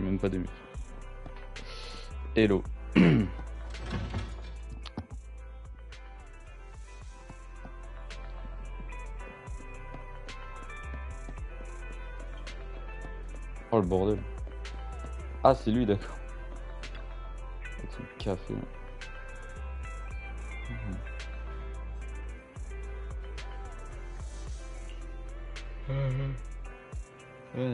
suis même pas 2000. Hello. Oh le bordel. Ah c'est lui d'accord. Avec son café. Ouais.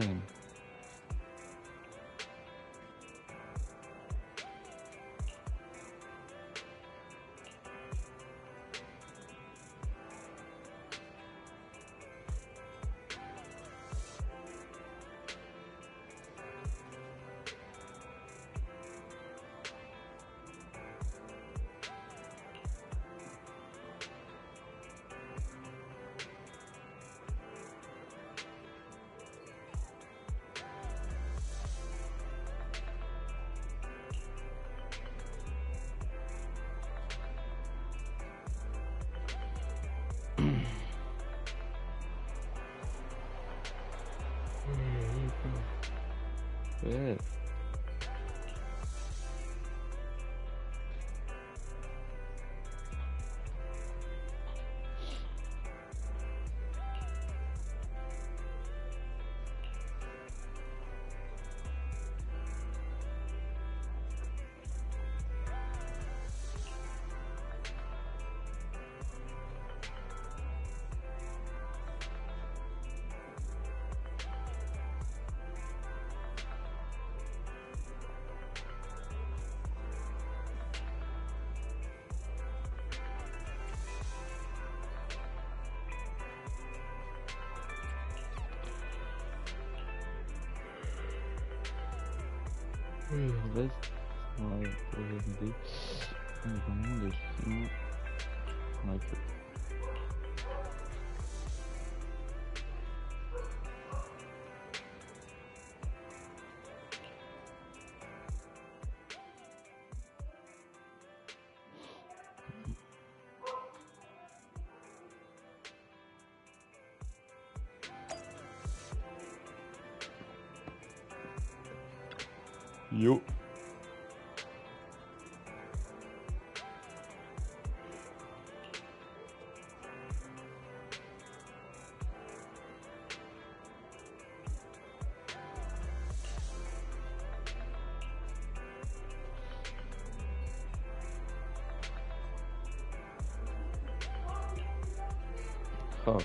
Ouais. Reste pour valider vraiment des chiens dans la queue. Yo. Oh.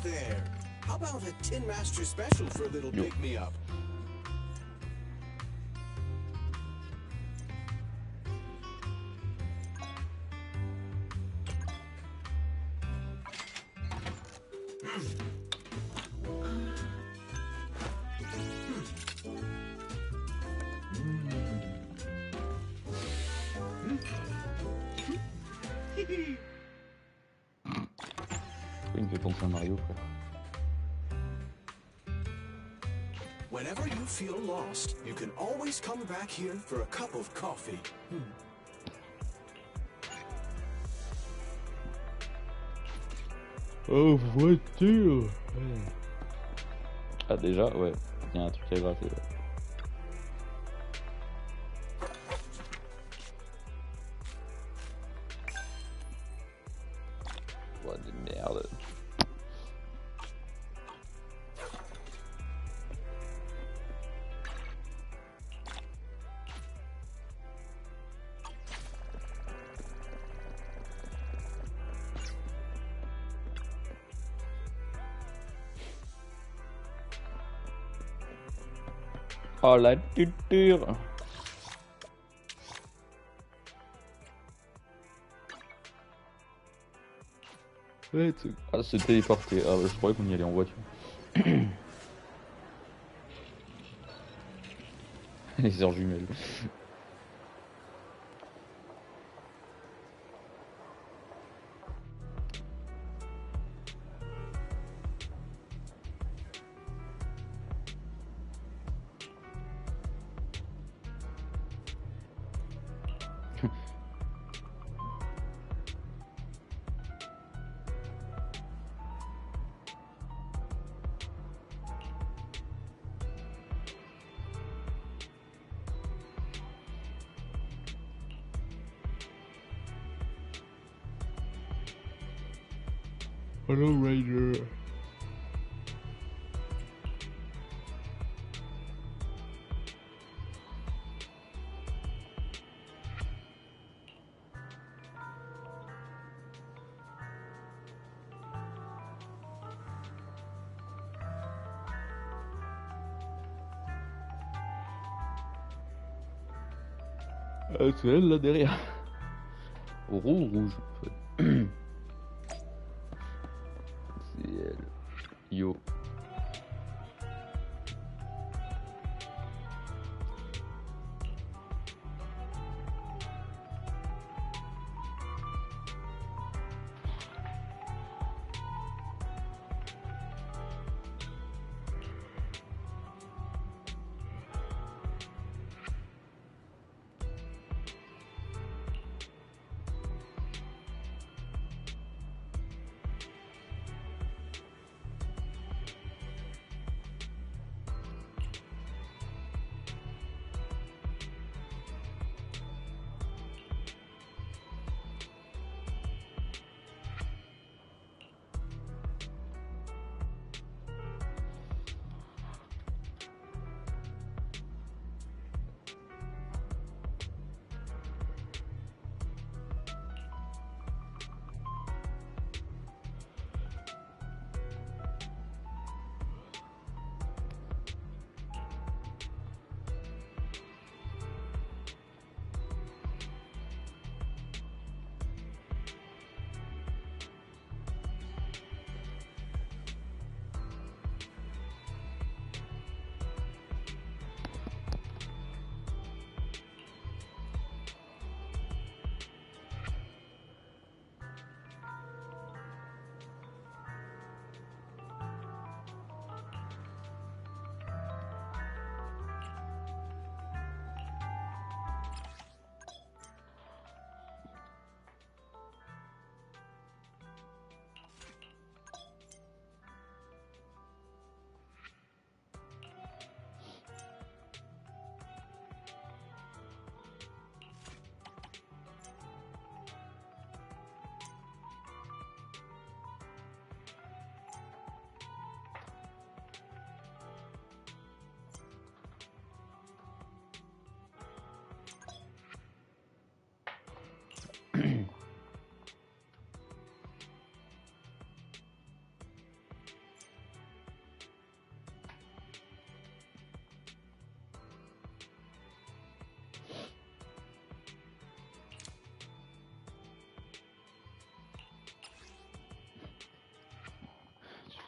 there. How about a Tin Master special for a little pick-me-up? Il me fait penser à Mario, frère. Whenever you feel lost, you can always come back here for a cup of coffee. Oh, voiture! Ah, déjà, ouais, il y a un truc à gratter là. Oh, de merde. Oh la tuture. Ouais, ah, se téléporter. Ah, je croyais qu'on y allait en voiture. Les sœurs jumelles. Hello Rider. C'est elle là derrière. Rouge. C'est elle. Yo.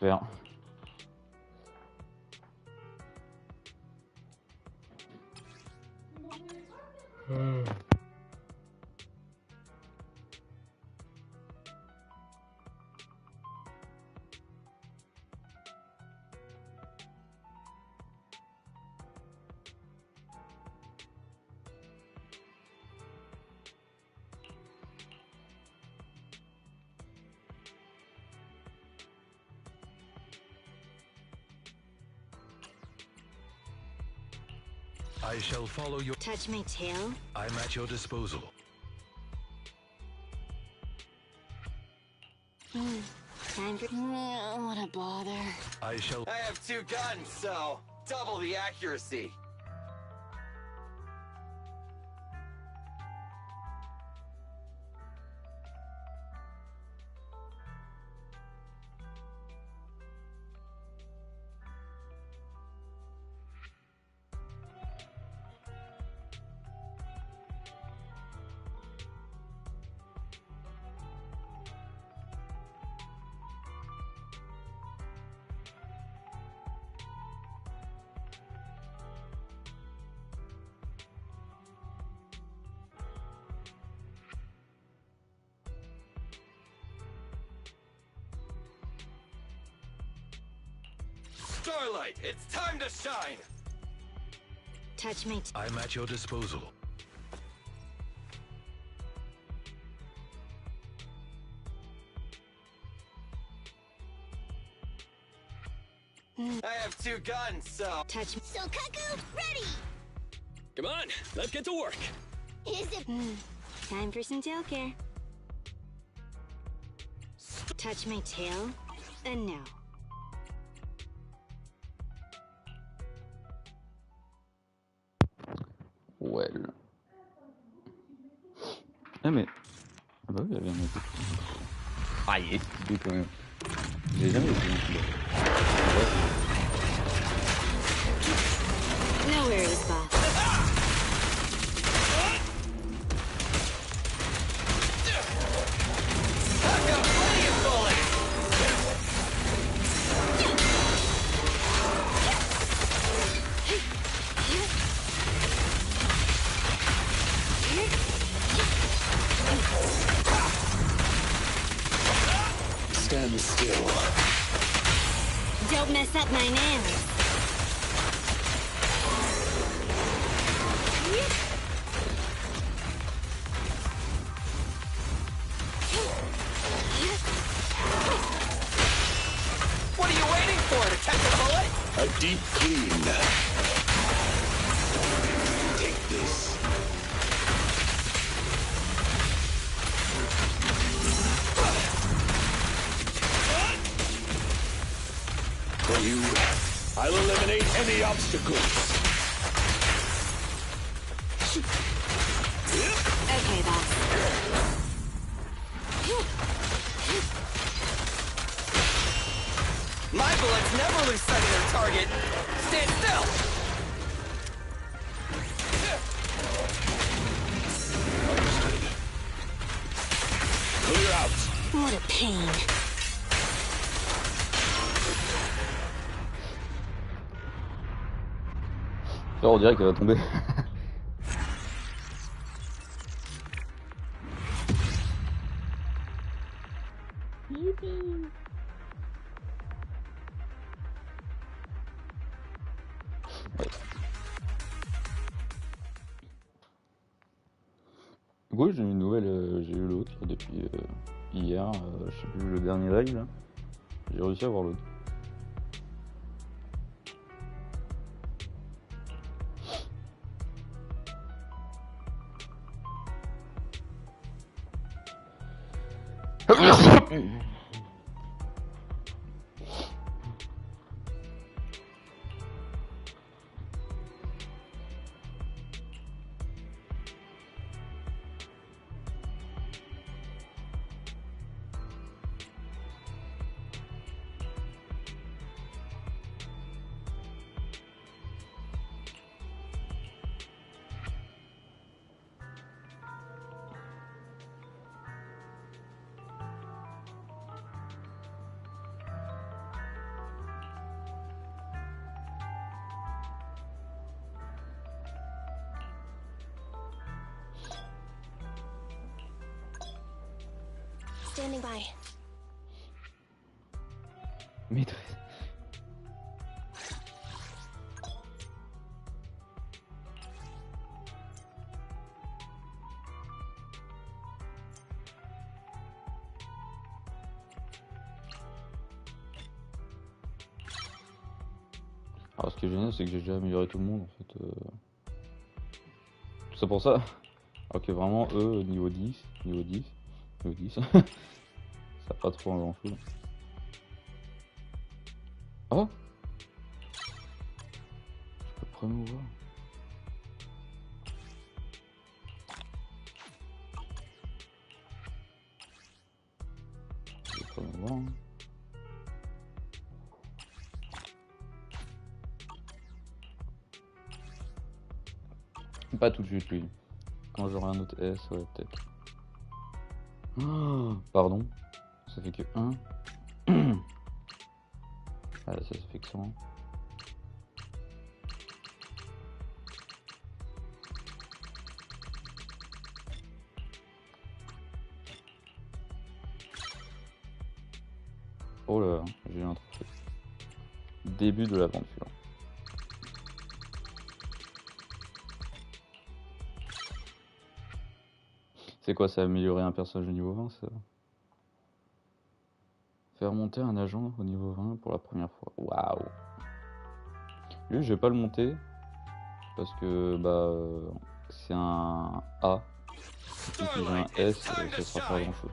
faire. I shall follow your... Touch my tail? I'm at your disposal. Time for... what a bother. I shall... I have 2 guns, so double the accuracy. Starlight, it's time to shine! Touch my... I'm at your disposal. I have 2 guns, so... Touch... So Cuckoo, ready! Come on, let's get to work. Is it... Time for some tail care. Touch my tail? And no. Well. Ah mais... Ah bah oui, elle vient de... Ah yes, c'est quand même. J'ai jamais été non plus. No worries, boss. I've got plenty of bullets! Stand still. Don't mess up my nails. What are you waiting for, to catch a bullet? A deep clean. Take this. For you, I'll eliminate any obstacles. Okay, boss. My bullets never lose sight of their target. Stand still! Understood. Clear out. What a pain. On dirait qu'elle va tomber. Oui, j'ai eu une nouvelle, j'ai eu l'autre depuis hier, je sais plus, le dernier live là. J'ai réussi à avoir l'autre. Standing by. Maîtresse. Alors ce qui est génial c'est que j'ai déjà amélioré tout le monde en fait. Tout ça pour ça. Ok vraiment eux niveau 10, niveau 10, niveau 10. Ça a pas trop un grand chose. Oh, je peux promouvoir. Je peux promouvoir. Hein. Pas tout de suite lui. Quand j'aurai un autre S, ouais peut-être. Oh, pardon. Ça fait que 1. Ah ça fait que 100. Oh là, j'ai eu un trophée. Début de l'aventure. C'est quoi ça, améliorer un personnage au niveau 20 ça? Faire monter un agent au niveau 20 pour la première fois. Waouh. Lui je vais pas le monter. Parce que bah c'est un A. Et si j'ai un S, ça sera pas grand chose.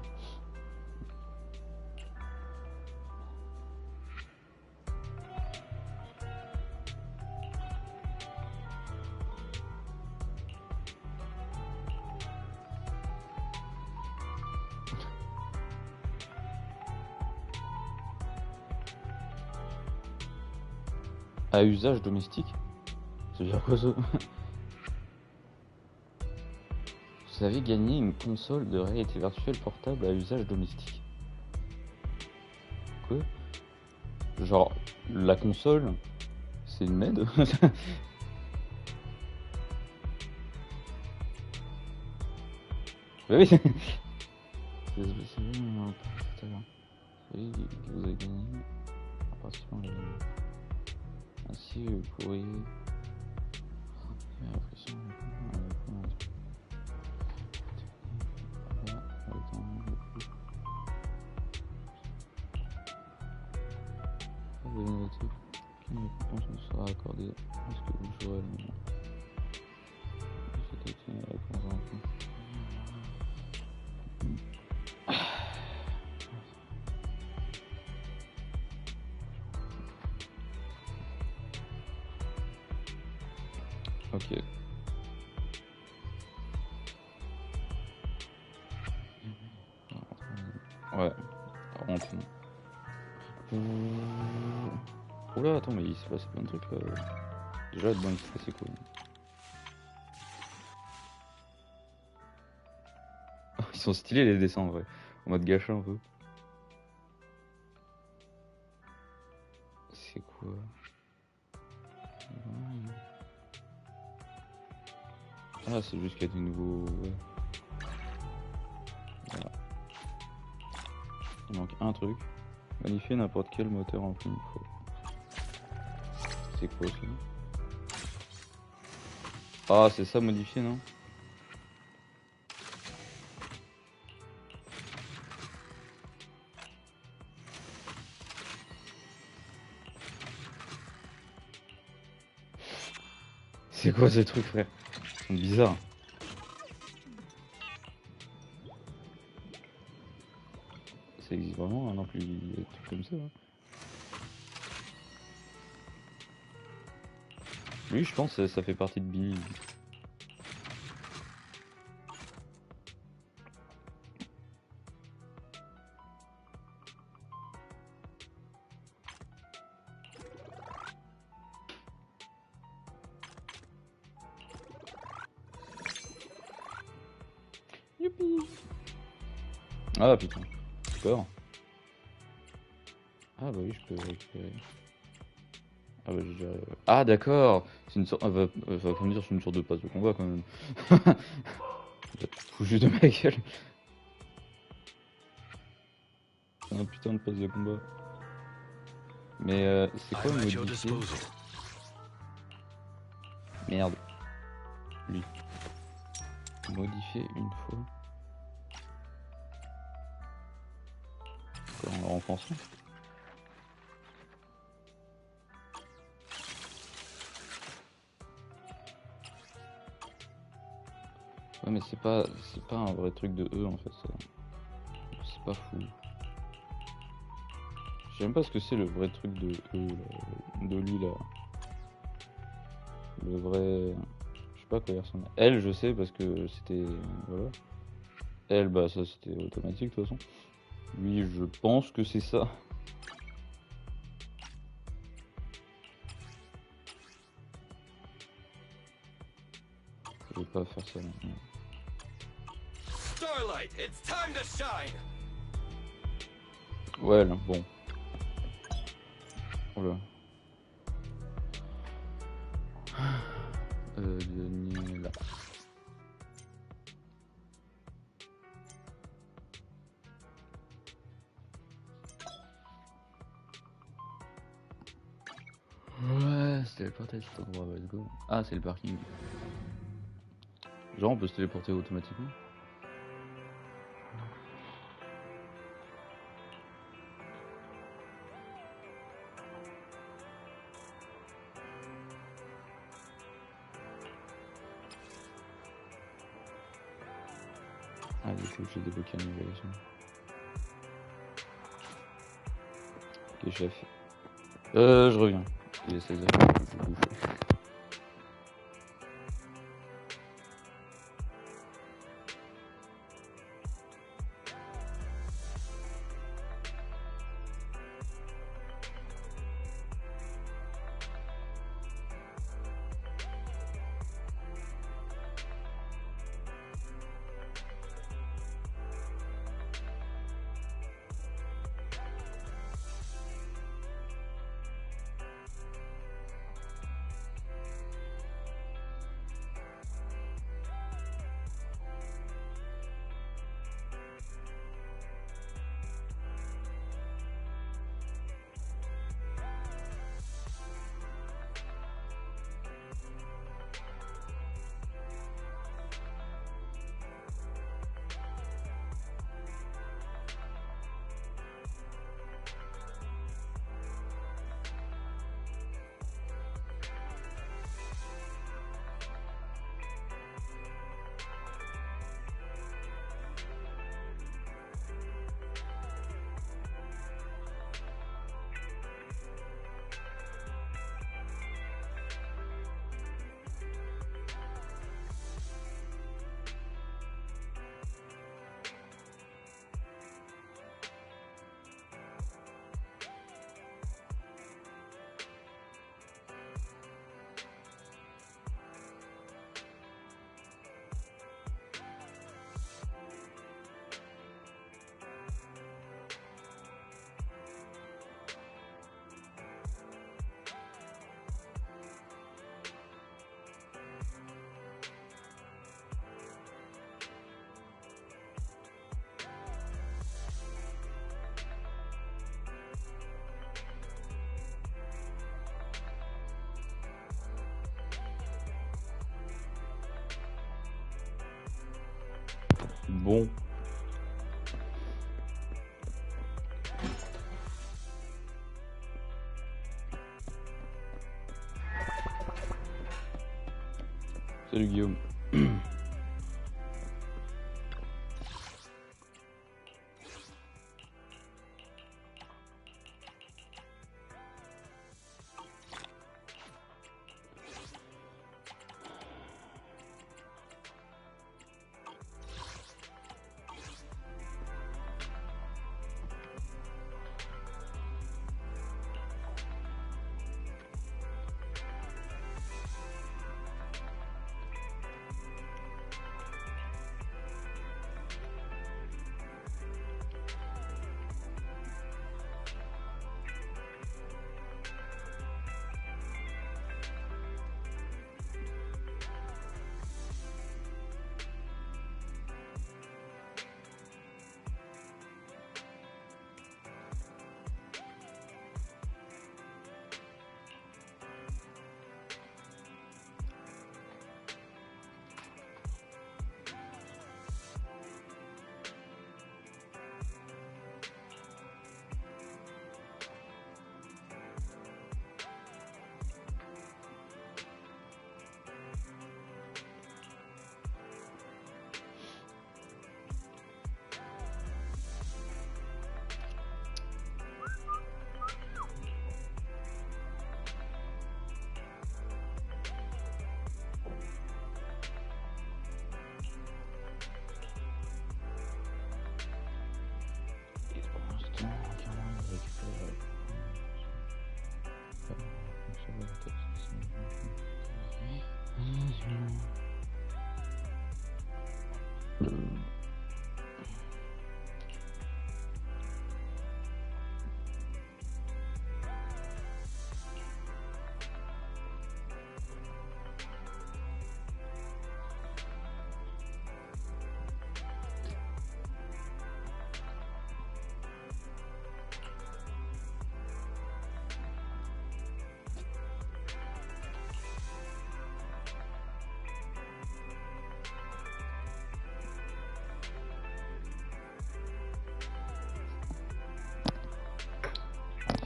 À usage domestique? Ça veut dire quoi ça? Vous avez gagné une console de réalité virtuelle portable à usage domestique. Quoi? Genre, la console, c'est une med? Bah oui. Vous avez gagné en participant à la gamme. Ainsi, vous pourriez... Quelle récompense vous sera accordée? Est-ce que vous jouerez le moment? C'était une réponse en plus. Ok. Ouais, rentre. Oula, attends, mais il s'est passé plein de trucs là. Déjà, être dans le c'est cool. Ils sont stylés les dessins en vrai. En mode gâchis un peu. C'est quoi? Ah, c'est juste qu'il y a des nouveaux. Ouais. Voilà. Il manque un truc. Modifier n'importe quel moteur en une fois. C'est quoi ça? Ah, c'est ça modifier, non? C'est quoi ces trucs, frère? Ils sont bizarres. Ça existe vraiment, non plus, des trucs comme ça. Hein. Oui, je pense que ça fait partie de Billy. Youpi. Ah putain, d'accord. Ah bah oui, je peux récupérer. Ah bah j'ai déjà... Ah d'accord. C'est une sorte... Ah, va pas me dire c'est une sorte de passe de combat quand même. Fous juste de ma gueule. un putain de poste de combat. Mais c'est quoi I'm at your modifier? disposal. Merde. Lui. Modifier une fois. Quoi, en le renforçant? Ouais mais c'est pas un vrai truc de E en fait ça. C'est pas fou. Je sais même pas ce que c'est le vrai truc de E là, de lui là. Le vrai. Je sais pas à quoi il ressemble. Elle je sais parce que c'était. Voilà. Elle bah ça c'était automatique de toute façon. Lui je pense que c'est ça. Je vais pas faire ça maintenant. Starlight, it's time to shine. Ouais là, bon. Oula. Là. Ouais, c'est téléporté à cet endroit, let's go. Ah, c'est le parking. Genre, on peut se téléporter automatiquement. Ah, du coup, j'ai débloqué une nouvelle émission. Ok, chef. Je reviens. Il est 16h. Je vais bouffer. Bon. Salut Guillaume.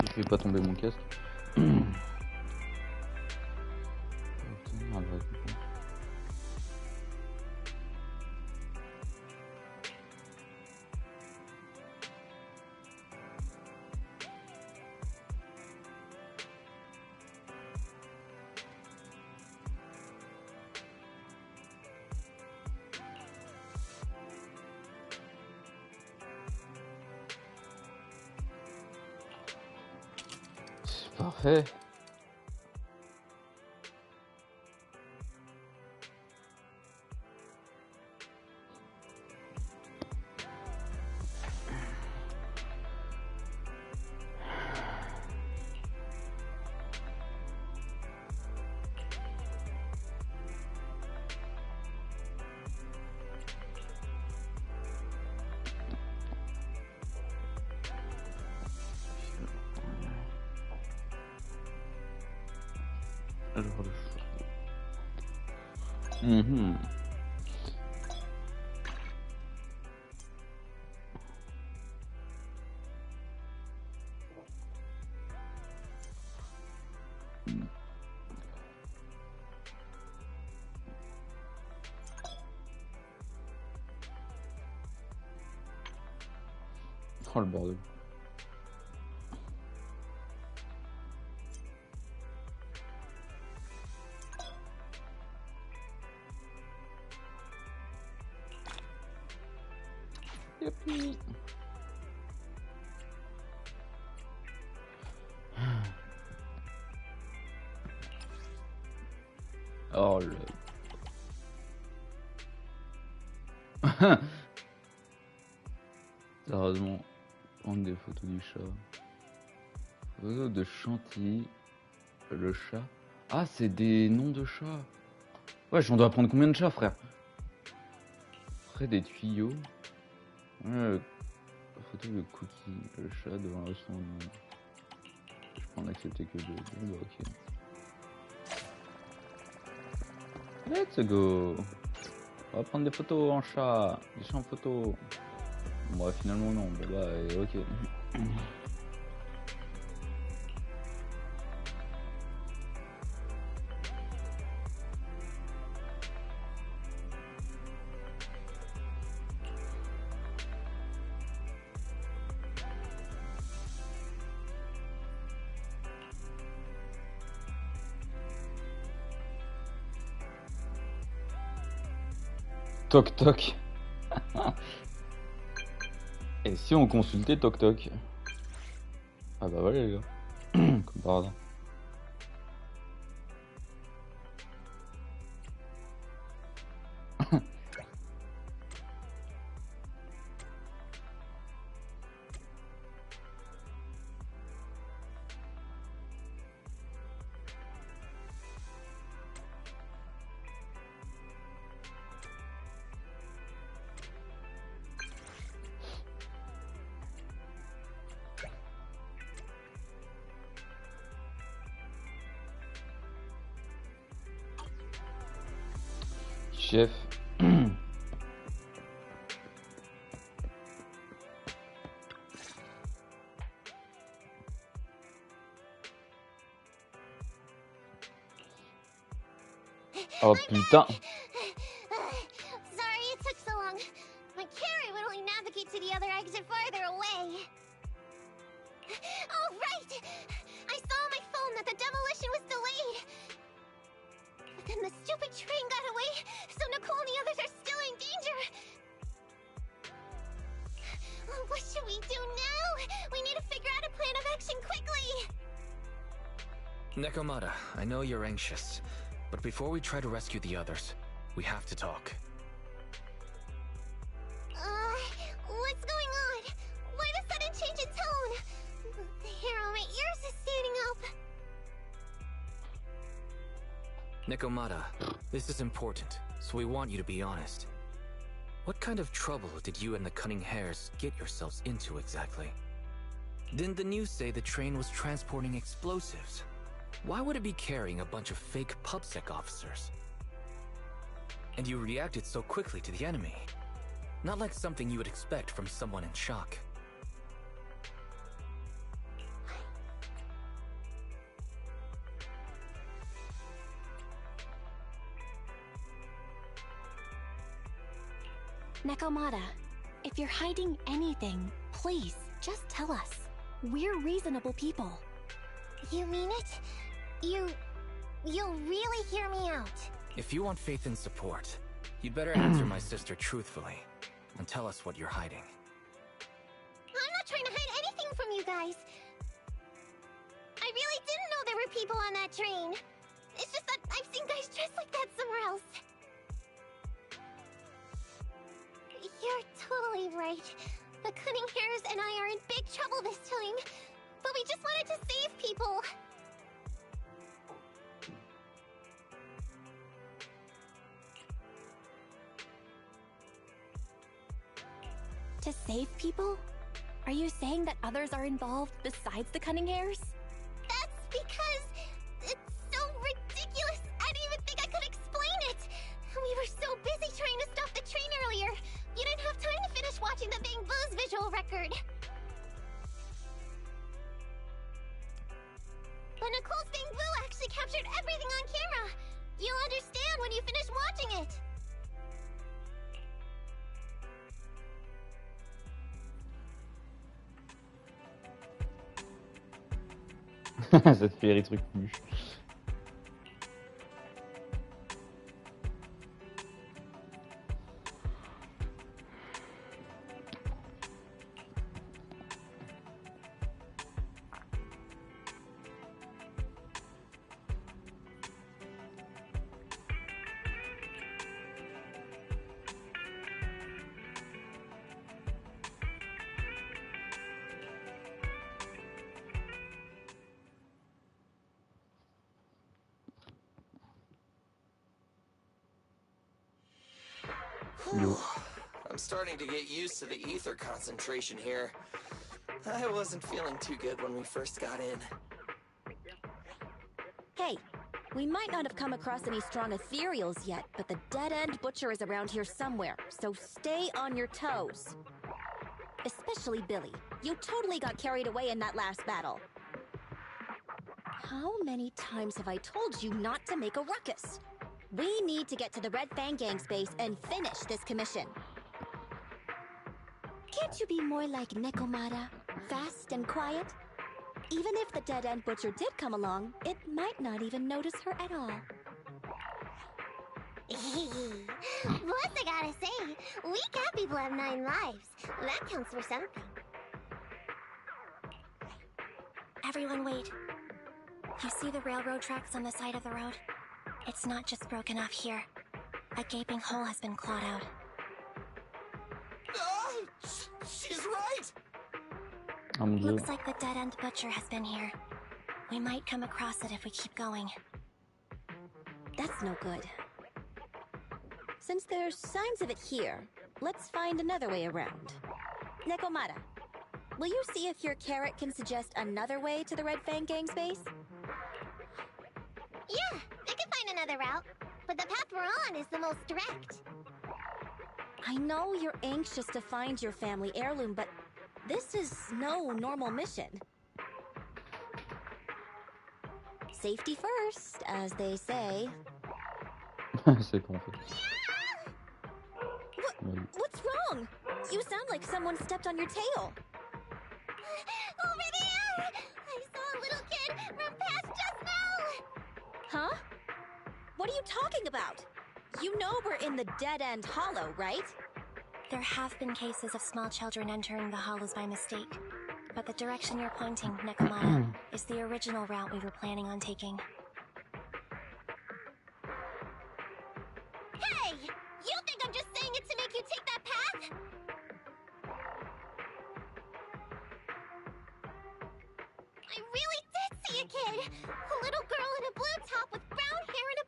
Je fais pas tomber mon casque. Parfait. Mhm. Oh le bordel. Youpi. Oh le... Sérieusement, prendre des photos du chat. Photos de Chantilly. Le chat. Ah, c'est des noms de chats. Ouais, on doit prendre combien de chats, frère? Près des tuyaux. Ouais, photo de Cookie, le chat devant le son. Je peux en accepter que deux. Bon, bah, ok. Let's go. On va prendre des photos en chat. Des chats en photo. Bon, bah, finalement, non. Bon, bah, ok. Toc toc. Et si on consultait toc toc? Ah bah voilà les gars. Comme par hasard. Chef. Oh putain. Sorry it took so long. My carry would only navigate to the other exit farther away. Oh, right! I saw on my phone that the demolition was delayed. But then the stupid train got away, so Nicole and the others are still in danger. What should we do now? We need to figure out a plan of action quickly. Nekomata, I know you're anxious, but before we try to rescue the others, we have to talk. Nekomata, this is important, so we want you to be honest. What kind of trouble did you and the Cunning Hares get yourselves into exactly? Didn't the news say the train was transporting explosives? Why would it be carrying a bunch of fake PubSec officers? And you reacted so quickly to the enemy. Not like something you would expect from someone in shock. Nekomata, if you're hiding anything, please, just tell us. We're reasonable people. You mean it? You'll really hear me out. If you want faith and support, you'd better answer my sister truthfully and tell us what you're hiding. I'm not trying to hide anything from you guys. I really didn't know there were people on that train. It's just that I've seen guys dressed like that somewhere else. You're totally right. The Cunning Hares and I are in big trouble this time. But we just wanted to save people. To save people? Are you saying that others are involved besides the Cunning Hares? That's because it's so ridiculous. I didn't even think I could explain it. We were so busy trying to stop the train earlier. You didn't have time to finish watching the Bang Boo's visual record. But Nicole's Bang Boo actually captured everything on camera. You'll understand when you finish watching it. Ça te fait rire truc plus. I'm starting to get used to the ether concentration here. I wasn't feeling too good when we first got in. Hey, we might not have come across any strong ethereals yet, but the dead-end butcher is around here somewhere, so stay on your toes. Especially Billy. You totally got carried away in that last battle. How many times have I told you not to make a ruckus? We need to get to the Red Fang Gang's base and finish this commission. Can't you be more like Nekomata? Fast and quiet? Even if the dead-end butcher did come along, it might not even notice her at all. Plus, I gotta say, we cat people have 9 lives. That counts for something. Everyone wait. You see the railroad tracks on the side of the road? It's not just broken off here. A gaping hole has been clawed out. She's right! Oh mon dieu. Looks like the dead-end butcher has been here. We might come across it if we keep going. That's no good. Since there's signs of it here, let's find another way around. Nekomata, will you see if your carrot can suggest another way to the Red Fang Gang's base? Yeah, I can find another route. But the path we're on is the most direct. I know you're anxious to find your family heirloom, but this is no normal mission. Safety first, as they say. C'est bon, en fait. What's wrong? You sound like someone stepped on your tail. Over there! I saw a little kid run past just now! Huh? What are you talking about? You know we're in the dead-end hollow, right? There have been cases of small children entering the hollows by mistake. But the direction you're pointing, Nekomata, is the original route we were planning on taking. Hey! You think I'm just saying it to make you take that path? I really did see a kid! A little girl in a blue top with brown hair and a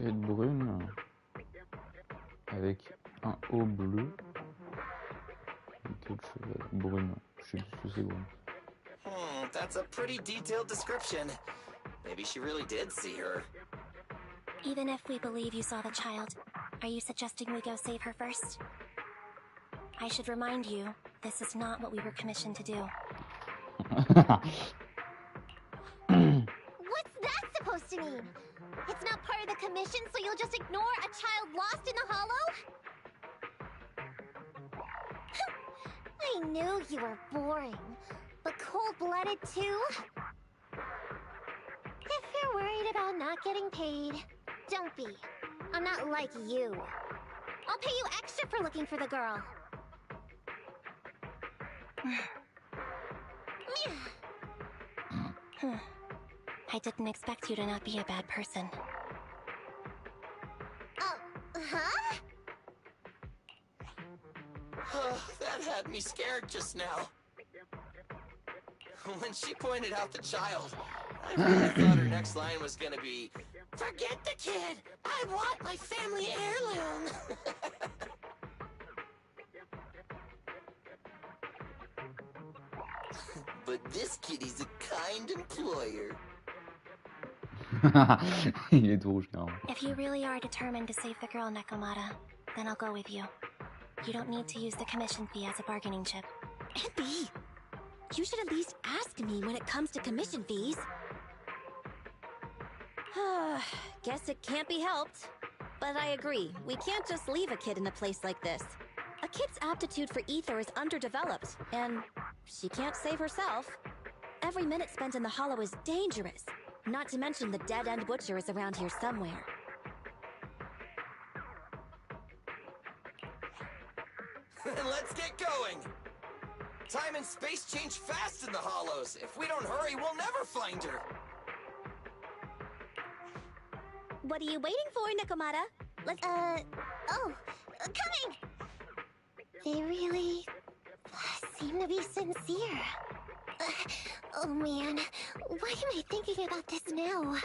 feuille brune avec un haut bleu. Et quelque chose brune. Je sais plus ce que c'est brune. That's a pretty detailed description. Maybe she really did see her. Even if we believe you saw the child, are you suggesting we go save her first? I should remind you, this is not what we were commissioned to do. What's that supposed to mean? It's not part of the commission, so you'll just ignore a child lost in the hollow? I knew you were boring, but cold-blooded too? If you're worried about not getting paid, don't be. I'm not like you. I'll pay you extra for looking for the girl. I didn't expect you to not be a bad person. Huh? That had me scared just now. When she pointed out the child, I really thought her next line was gonna be, "Forget the kid! I want my family heirloom!" But this kitty's a kind employer. Il est drôle, généralement. If you really are determined to save the girl, Nekomata, then I'll go with you. You don't need to use the commission fee as a bargaining chip. Envy! You should at least ask me when it comes to commission fees. Guess it can't be helped. But I agree, we can't just leave a kid in a place like this. A kid's aptitude for ether is underdeveloped, and she can't save herself. Every minute spent in the hollow is dangerous. Not to mention the dead-end butcher is around here somewhere. Let's get going! Time and space change fast in the hollows. If we don't hurry, we'll never find her. What are you waiting for, Nekomata? Let's, coming! They really seem to be sincere. Oh man, why am I thinking about this now?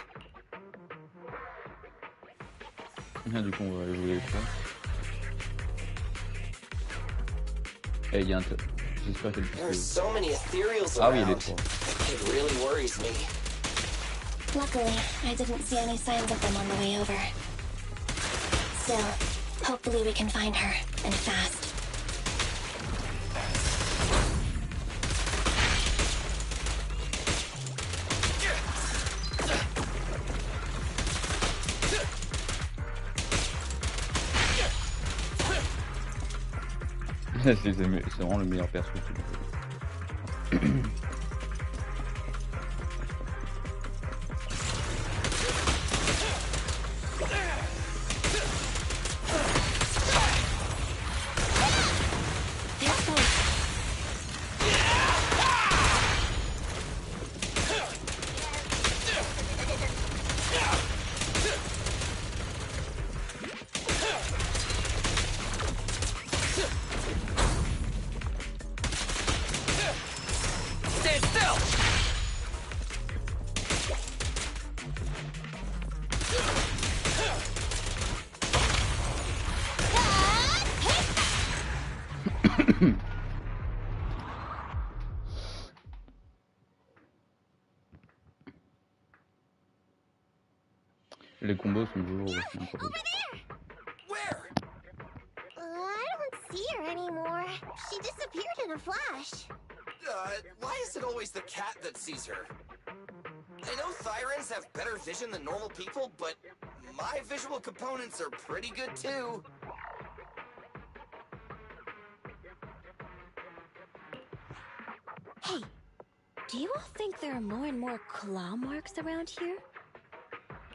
Ah, du coup, on va aller jouer ça. Et il y a un... J'espère qu'il y a le There's so many ethereals Ah oui, il est around. trop. It really worries me. Luckily, I didn't see any signs of them on the way over. Still, hopefully we can find her, and fast. C'est vraiment le meilleur perso. Les combos sont toujours incroyables. Where? I don't see her anymore. She disappeared in a flash. Why is it always the cat that sees her? I know Thyrans have better vision than normal people, but my visual components are pretty good too. Hey, do you all think there are more and more claw marks around here?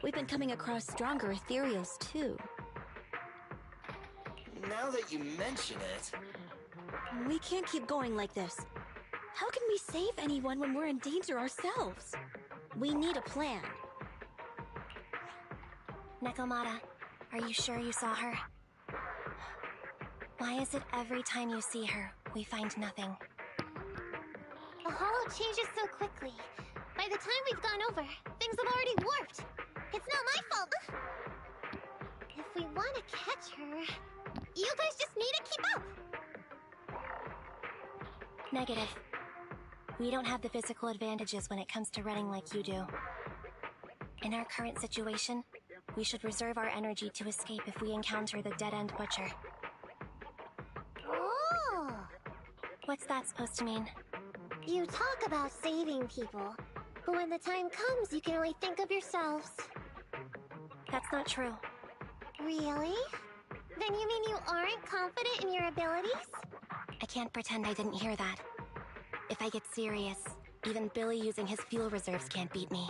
We've been coming across stronger ethereals too. Now that you mention it... We can't keep going like this. How can we save anyone when we're in danger ourselves? We need a plan. Nekomata, are you sure you saw her? Why is it every time you see her, we find nothing? The hollow changes so quickly. By the time we've gone over, things have already warped. It's not my fault. we want to catch her, you guys just need to keep up. Negative. We don't have the physical advantages when it comes to running like you do. In our current situation, we should reserve our energy to escape if we encounter the dead-end butcher. Oh! What's that supposed to mean? You talk about saving people, but when the time comes, you can only think of yourselves. That's not true. Really? Then you mean you aren't confident in your abilities? I can't pretend I didn't hear that. If I get serious, even Billy using his fuel reserves can't beat me.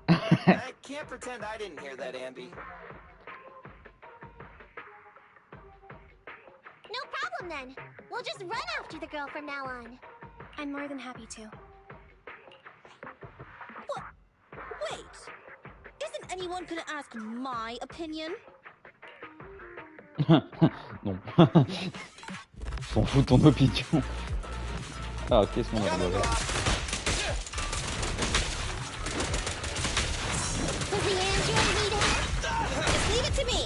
I can't pretend I didn't hear that, Ambi. No problem then. We'll just run after the girl from now on. I'm more than happy to. What? Wait! Isn't anyone gonna ask my opinion? Non. S'en fout de ton opinion. Ah, qu'est-ce qu'on a Does the android need help? Just leave it to me.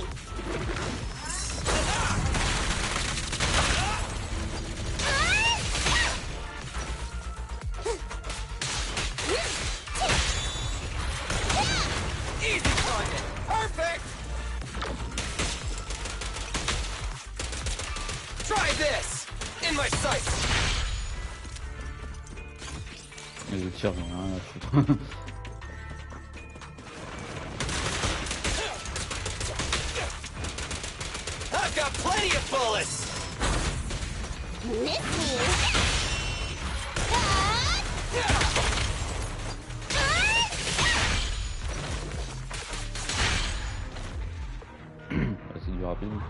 Easy target. Perfect. Try this. In my sights. Mais je tire, j'en ai rien à foutre. I've got plenty of bullets. Miss me. C'est du rapide.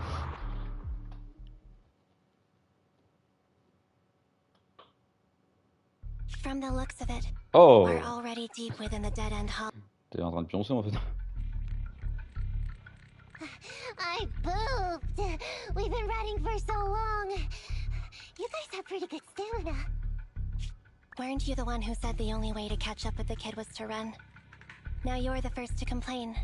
From the looks of it, Oh! we're already deep within the dead-end hall. T'es en train de pioncer en fait. I booped. We've been running for so long. You guys have pretty good stamina. Weren't you the one who said the only way to catch up with the kid was to run? Now you're the first to complain.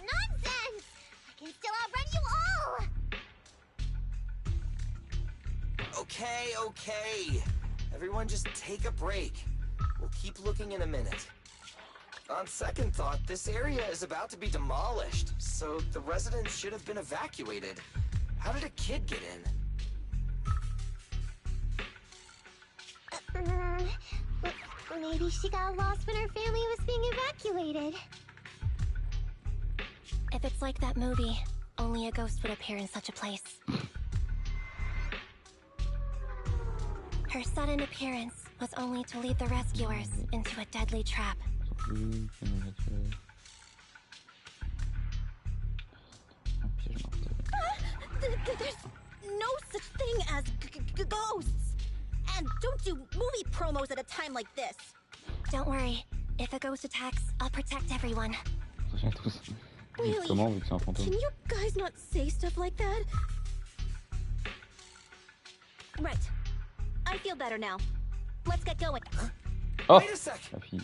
Nonsense! I can still outrun you all! Okay, okay. Everyone just take a break. We'll keep looking in a minute. On second thought, this area is about to be demolished, so the residents should have been evacuated. How did a kid get in? Maybe she got lost when her family was being evacuated. If it's like that movie, only a ghost would appear in such a place. Her sudden appearance was only to lead the rescuers into a deadly trap. There's no such thing as ghosts! And don't do movie promos at a time like this! Don't worry. If a ghost attacks, I'll protect everyone. Really? Comment vu que c'est un fantôme? Can you guys not say stuff like that? Right. I feel better now. Let's get going. Oh! Wait a sec! La fille.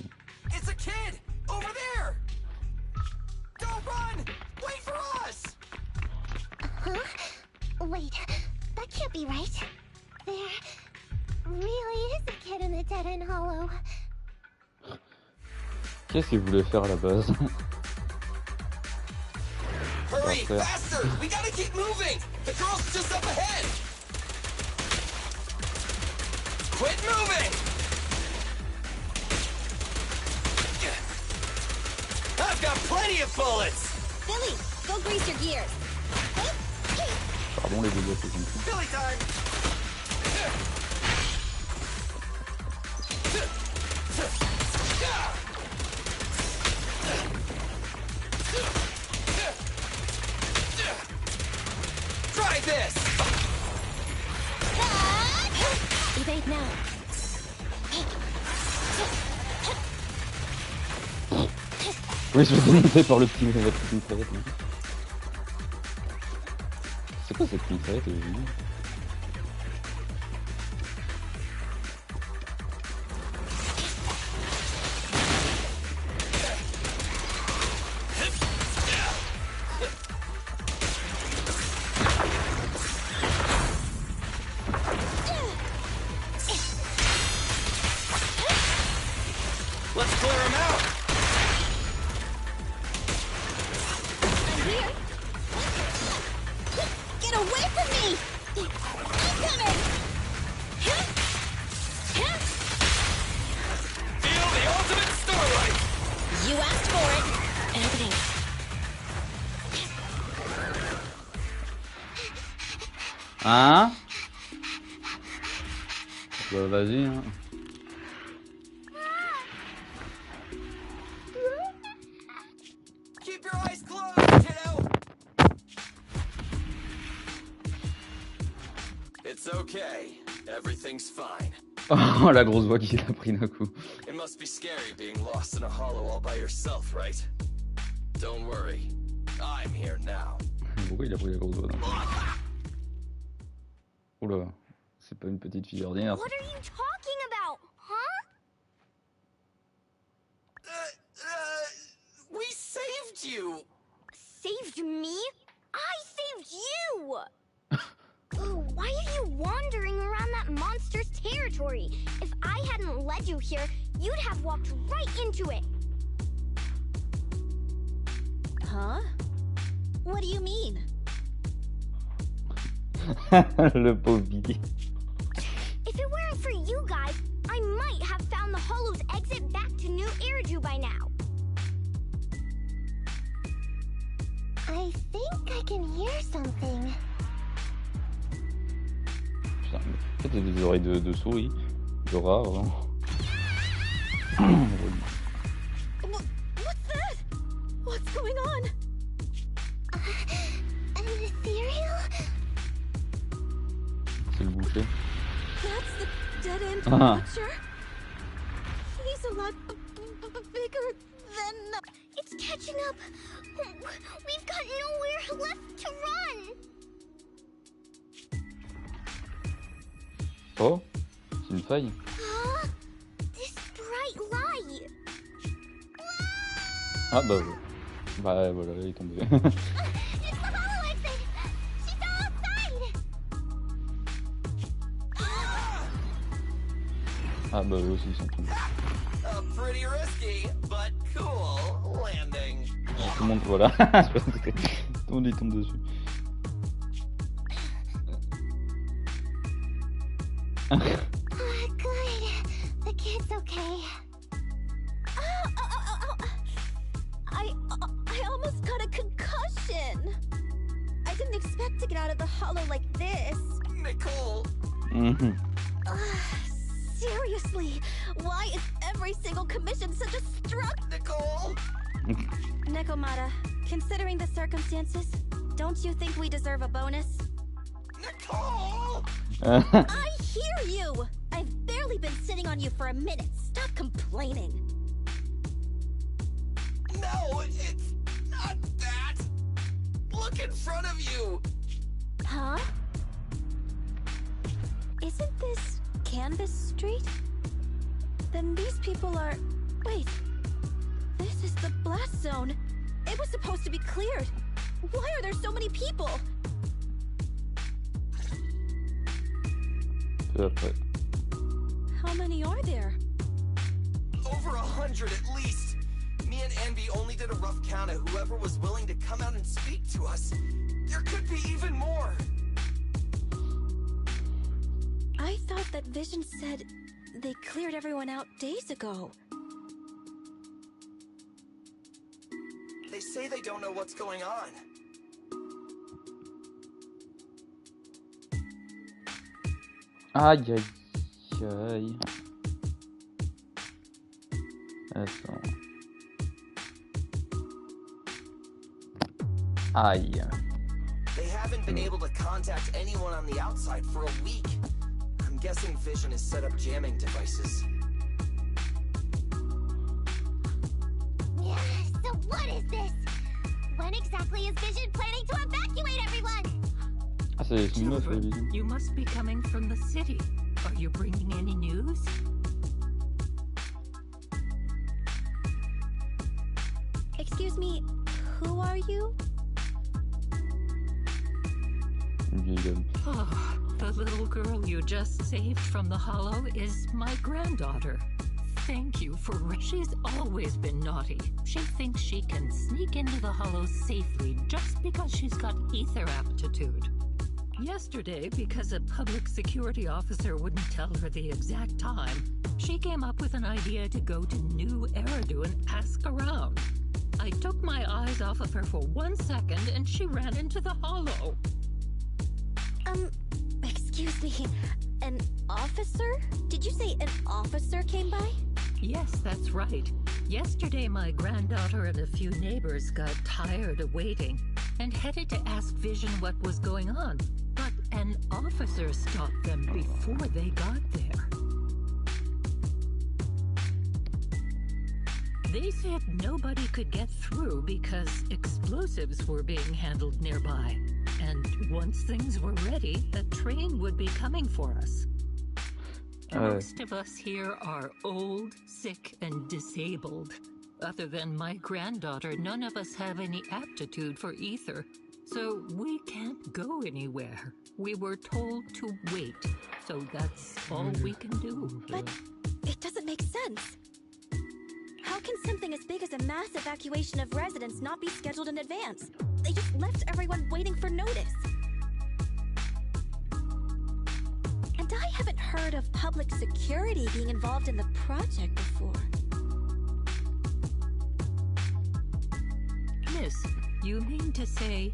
It's a kid! Over there! Don't run! Wait for us! Huh? Wait, that can't be right. There really is a kid in the dead-end hollow. Qu'est-ce qu'il voulait faire à la base? Hurry, faster! We gotta keep moving! The girl's just up ahead! Quit moving! I've got plenty of bullets! Billy, go grease your gears. Pardon les dégâts que j'ai. Billy time! Try this! Evade now. Oui, je vais démonter par le petit mitraillette. C'est quoi cette mitraillette? here. Get away from me! Incoming! Feel the ultimate starlight! You asked for it. Everything. Hein? Bah vas-y hein. Keep your eyes closed, kiddo! It's okay. Everything's fine. Oh la grosse voix qu'il a pris d'un coup. It must be scary being lost in a hollow all by yourself, right? Don't worry. I'm here now. Pourquoi il a pris la grosse voix d'un coup? Oula, c'est pas une petite fille ordinaire. What are you talking about, huh? We saved you! Saved me? I saved you! Oh, why are you wandering around that monster's territory? If I hadn't led you here, you'd have walked right into it. Huh? What do you mean? Le pauvre Billy. If it weren't for you guys, I might have found the Hollow's exit back to New Eridu by now. I think I can hear something. Putain, en fait, il y a des oreilles de souris. De rare, vraiment. What's that? What's going on? An ethereal? C'est le boucher. That's the dead-end Ah. watcher? He's a lot bigger than... It's catching up. We've got nowhere left to run. Oh, c'est une faille. This bright light. Ah bah bah voilà, il est tombé. It's the hollow exit. She fell outside. Ah bah eux aussi ils sont tombés. Pretty risky, but cool landing. Tout le monde, voilà. Tout le monde il tombe dessus. Good. The kid's okay. I almost got a concussion. I didn't expect to get out of the hollow like this. Nicole. Seriously, why is every single commission such a struggle? Nicole. Nekomata, considering the circumstances, don't you think we deserve a bonus? Nicole. I hear you! I've barely been sitting on you for a minute. Stop complaining. No, it's not that. Look in front of you. Huh? Isn't this Canvas Street? Then these people are... Wait. This is the blast zone. It was supposed to be cleared. Why are there so many people? How many are there? Over 100 at least. Me and Envy only did a rough count of whoever was willing to come out and speak to us. There could be even more. I thought that Vision said they cleared everyone out days ago. They say they don't know what's going on. Aïe aïe aïe. Attends. Aïe. They haven't been able to contact anyone on the outside for a week. I'm guessing Vision has set up jamming devices. Yeah, so what is this? When exactly is Vision planning to evacuate everyone? Ah, c'est une meuf, la Vision. You must be coming from the city. Are you bringing any news? Excuse me, who are you? Une vieille dame. Oh, the little girl you just saved from the hollow is my granddaughter, thank you for... She's always been naughty. She thinks she can sneak into the hollow safely just because she's got ether aptitude. Yesterday, because a public security officer wouldn't tell her the exact time, she came up with an idea to go to New Eridu and ask around. I took my eyes off of her for 1 second and she ran into the hollow. Excuse me. An officer? Did you say an officer came by? Yes, that's right. Yesterday, my granddaughter and a few neighbors got tired of waiting and headed to ask Vision what was going on. But an officer stopped them before they got there. They said nobody could get through because explosives were being handled nearby. And once things were ready, a train would be coming for us. Most of us here are old, sick, and disabled. Other than my granddaughter, none of us have any aptitude for ether. So we can't go anywhere. We were told to wait. So that's all we can do. But it doesn't make sense. How can something as big as a mass evacuation of residents not be scheduled in advance? They just left everyone waiting for notice. And I haven't heard of public security being involved in the project before. Miss, you mean to say...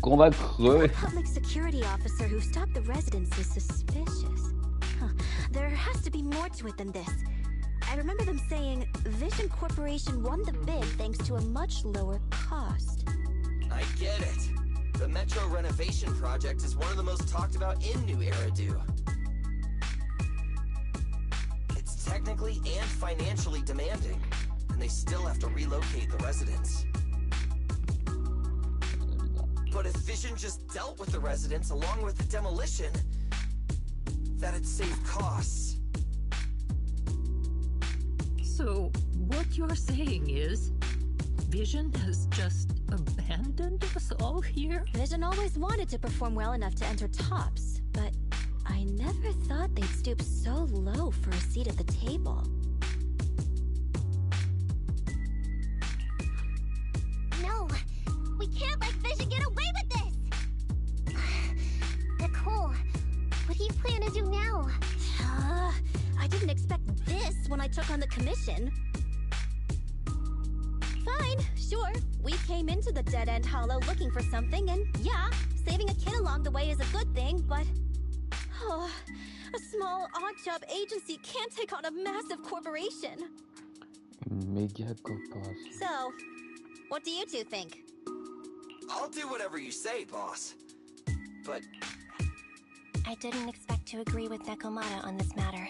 Qu'on va crever. The public security officer who stopped the residents is suspicious. Huh. There has to be more to it than this. I remember them saying Vision Corporation won the bid thanks to a much lower cost. I get it. The Metro renovation project is one of the most talked about in New Eridu. It's technically and financially demanding, and they still have to relocate the residents. But if Vision just dealt with the residents along with the demolition, that'd save costs. So, what you're saying is, Vision has just abandoned us all here? Vision always wanted to perform well enough to enter tops, but I never thought they'd stoop so low for a seat at the table. No, we can't let Vision get away with this! Nicole, what do you plan to do now? I didn't expect this when I took on the commission. Fine, sure. We came into the dead-end hollow looking for something, and yeah, saving a kid along the way is a good thing, but... Oh, a small odd-job agency can't take on a massive corporation. Méga corporation. So, what do you two think? I'll do whatever you say, boss. But... I didn't expect to agree with Nekomata on this matter.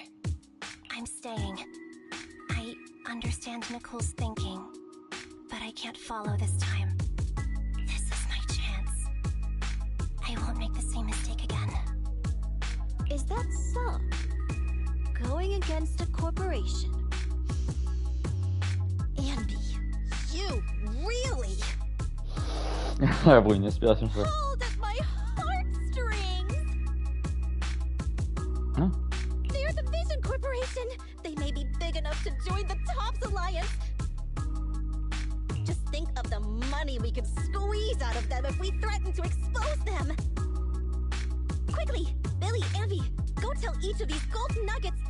I'm staying. I understand Nicole's thinking, but I can't follow this time. This is my chance. I won't make the same mistake again. Is that so? Going against a corporation? Andy, you really? Bon, une inspiration ça. Pulled at my heartstrings! Huh? They're the Vision Corporation! They may be big enough to join the Tops Alliance! Just think of the money we could squeeze out of them if we threaten to expose them! Quickly, Billy, Ambi, go tell each of these gold nuggets,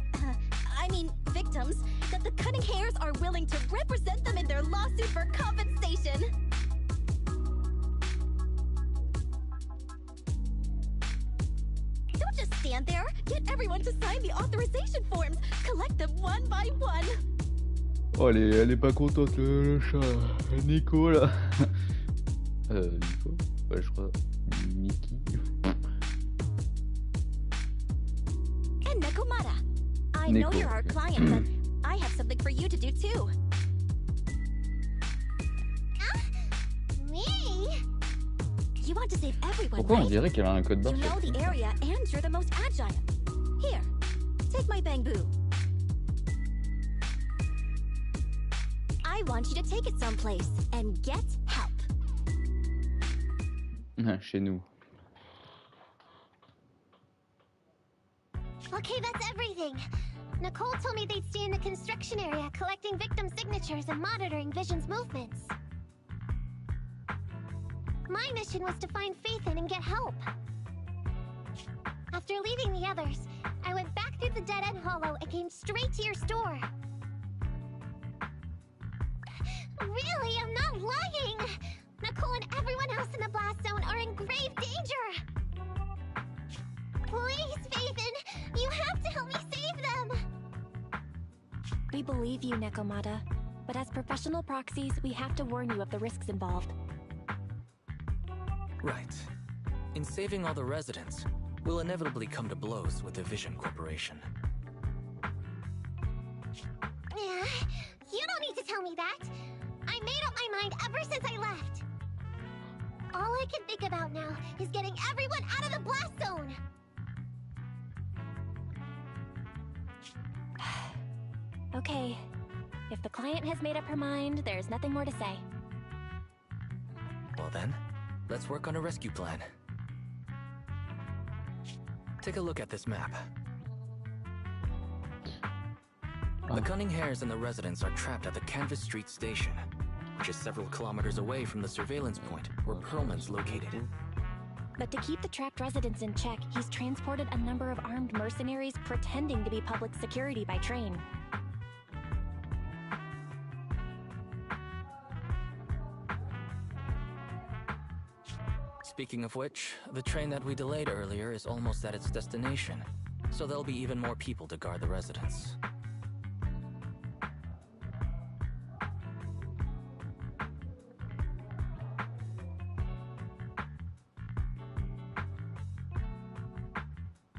victims, that the Cunning Hairs are willing to represent them in their lawsuit for compensation! Don't just stand there! Get everyone to sign the authorization forms! Collect them one by one! Oh, elle est pas contente, le chat. Nico, là. Nico? Ouais, je crois. Mickey. And Nekomata, I know you're our client, but I have something for you to do too. Me? You want to save everyone, Pourquoi on right? dirait qu'elle a un code barre? You know the area and you're the most agile. Here, take my bamboo. I want you to take it someplace and get help. Chez nous. Okay, that's everything. Nicole told me they'd stay in the construction area, collecting victim signatures and monitoring Vision's movements. My mission was to find Faithin and get help. After leaving the others, I went back through the dead-end hollow and came straight to your store. Really, I'm not lying! Nicole and everyone else in the blast zone are in grave danger! Please, Faithin! You have to help me save them! We believe you, Nekomata. But as professional proxies, we have to warn you of the risks involved. Right. In saving all the residents, we'll inevitably come to blows with the Vision Corporation. Yeah, you don't need to tell me that. I made up my mind ever since I left. All I can think about now is getting everyone out of the blast zone. Okay. If the client has made up her mind, there's nothing more to say. Well then, let's work on a rescue plan. Take a look at this map. The Cunning Hares and the residents are trapped at the Canvas Street station, which is several kilometers away from the surveillance point where Perlman's located. But to keep the trapped residents in check, he's transported a number of armed mercenaries pretending to be public security by train. Speaking of which, the train that we delayed earlier is almost at its destination, so there'll be even more people to guard the residents.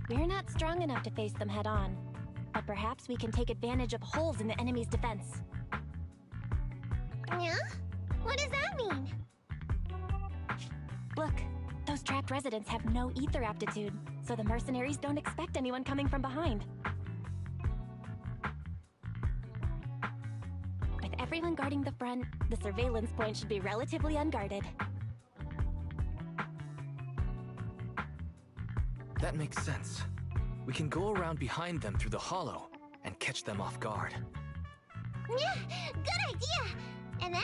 We're not strong enough to face them head-on, but perhaps we can take advantage of holes in the enemy's defense. Yeah? What does that mean? Look, those trapped residents have no ether aptitude, so the mercenaries don't expect anyone coming from behind. With everyone guarding the front, the surveillance point should be relatively unguarded. That makes sense. We can go around behind them through the hollow and catch them off guard. Yeah, good idea! And then?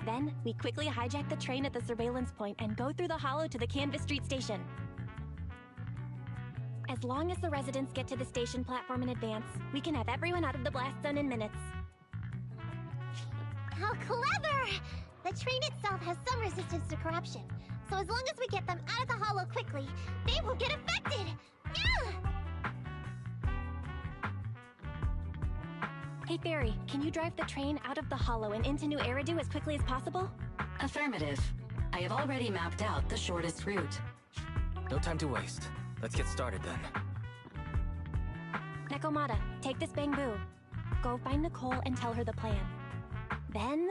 Then, we quickly hijack the train at the surveillance point and go through the hollow to the Canvas Street station. As long as the residents get to the station platform in advance, we can have everyone out of the blast zone in minutes. How clever! The train itself has some resistance to corruption, so as long as we get them out of the hollow quickly, they won't get affected! Yeah! Hey Fairy, can you drive the train out of the hollow and into New Eridu as quickly as possible? Affirmative. I have already mapped out the shortest route. No time to waste. Let's get started then. Nekomata, take this bamboo. Go find Nicole and tell her the plan. Then...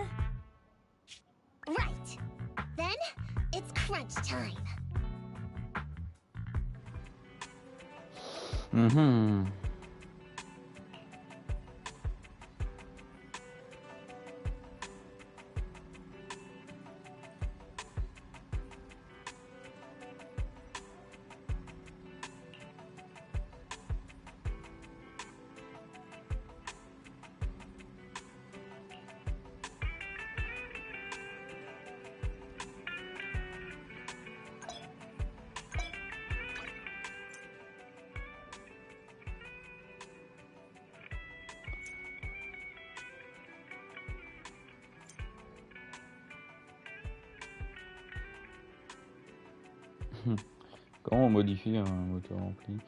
Right! Then, it's crunch time. Mm-hmm. Comment on modifie un moteur rempli?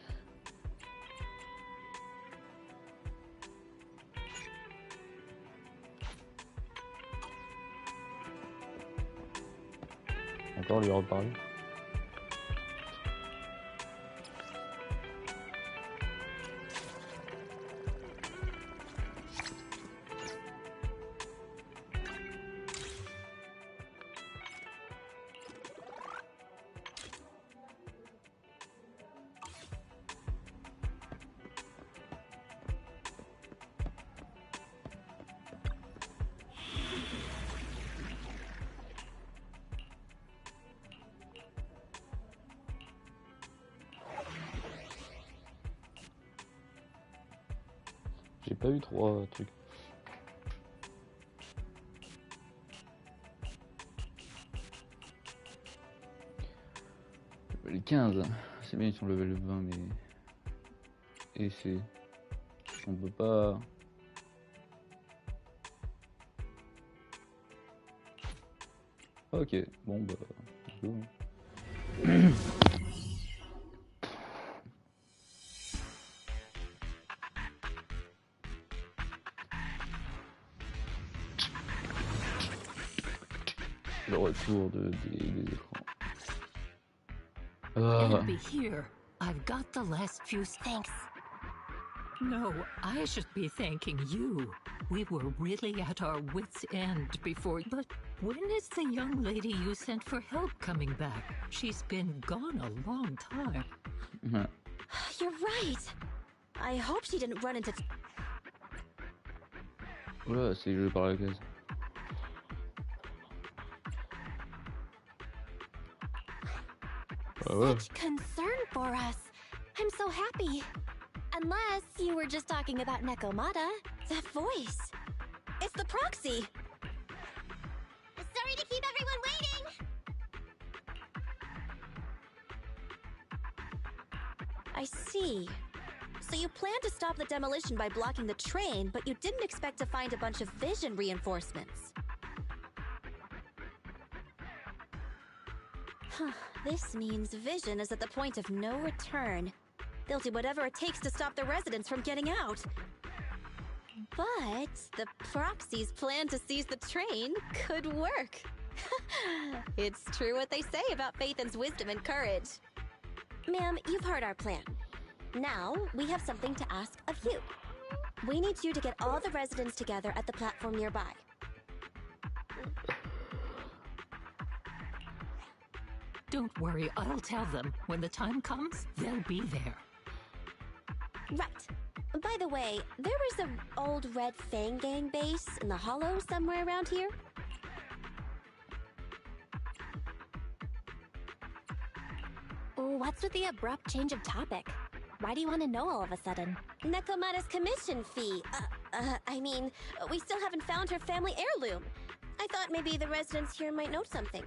Encore lui reparler. pas eu 3 trucs. Level 15, c'est bien ils sont level 20 mais... Et c'est... On peut pas... Ok, bon bah... Le retour des écrans. It'll be here. I've got the last few... Thanks. No, I should be thanking you. We were really at our wits' end before... But when is the young lady you sent for help coming back? She's been gone a long time. You're right. I hope she didn't run into... Oula, c'est joué par la case. Such concern for us. I'm so happy. Unless you were just talking about Nekomata. That voice. It's the proxy. Sorry to keep everyone waiting. I see. So you planned to stop the demolition by blocking the train, but you didn't expect to find a bunch of vision reinforcements. Huh. This means Vision is at the point of no return. They'll do whatever it takes to stop the residents from getting out. But the proxy's plan to seize the train could work. It's true what they say about Phaethon's wisdom and courage. Ma'am, you've heard our plan. Now, we have something to ask of you. We need you to get all the residents together at the platform nearby. Don't worry, I'll tell them. When the time comes, they'll be there. Right. By the way, there was an old Red Fang Gang base in the hollow somewhere around here. What's with the abrupt change of topic? Why do you want to know all of a sudden? Nekomata's commission fee. I mean, we still haven't found her family heirloom. I thought maybe the residents here might know something.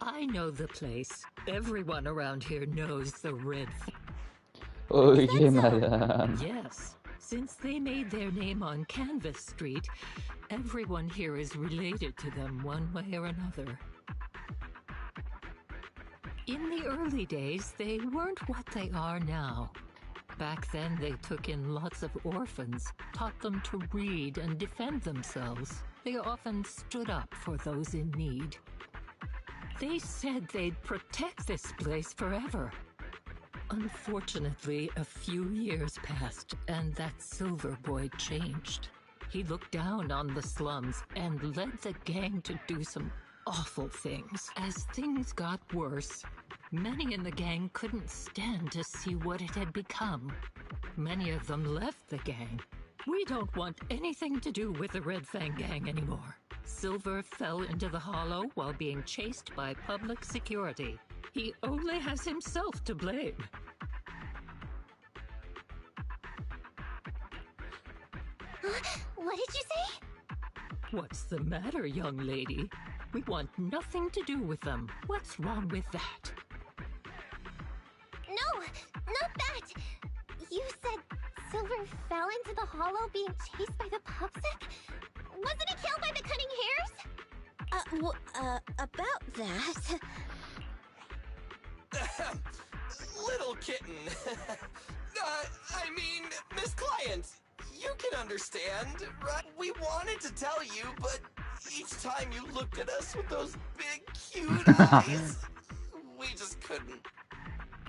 I know the place. Everyone around here knows the Red... Okay, madame. Yes. Since they made their name on Canvas Street, everyone here is related to them one way or another. In the early days, they weren't what they are now. Back then, they took in lots of orphans, taught them to read and defend themselves. They often stood up for those in need. They said they'd protect this place forever. Unfortunately, a few years passed, and that Silver Boy changed. He looked down on the slums and led the gang to do some awful things. As things got worse, many in the gang couldn't stand to see what it had become. Many of them left the gang. We don't want anything to do with the Red Fang Gang anymore. Silver fell into the hollow while being chased by public security. He only has himself to blame. What did you say? What's the matter, young lady? We want nothing to do with them. What's wrong with that? No, not that. You said Silver fell into the hollow being chased by the pubsec? Wasn't he killed by the cunning hares? About that... Little kitten. I mean, Miss Client, you can understand, right? We wanted to tell you, but each time you looked at us with those big, cute eyes, we just couldn't.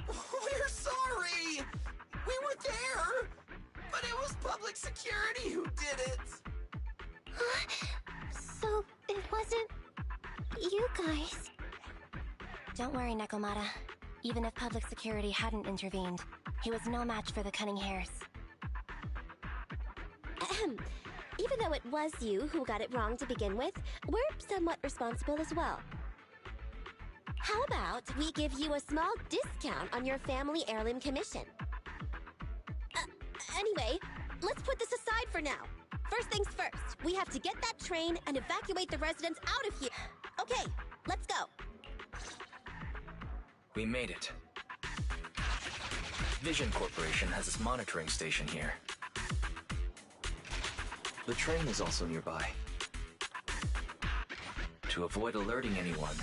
We're sorry. We were there, but it was public security who did it. So it wasn't you guys. Don't worry, Nekomata. Even if public security hadn't intervened, he was no match for the cunning hares. Even though it was you who got it wrong to begin with, we're somewhat responsible as well. How about we give you a small discount on your family heirloom commission? Anyway, let's put this aside for now. First things first, we have to get that train and evacuate the residents out of here. Okay, let's go. We made it. Vision Corporation has its monitoring station here. The train is also nearby. To avoid alerting anyone,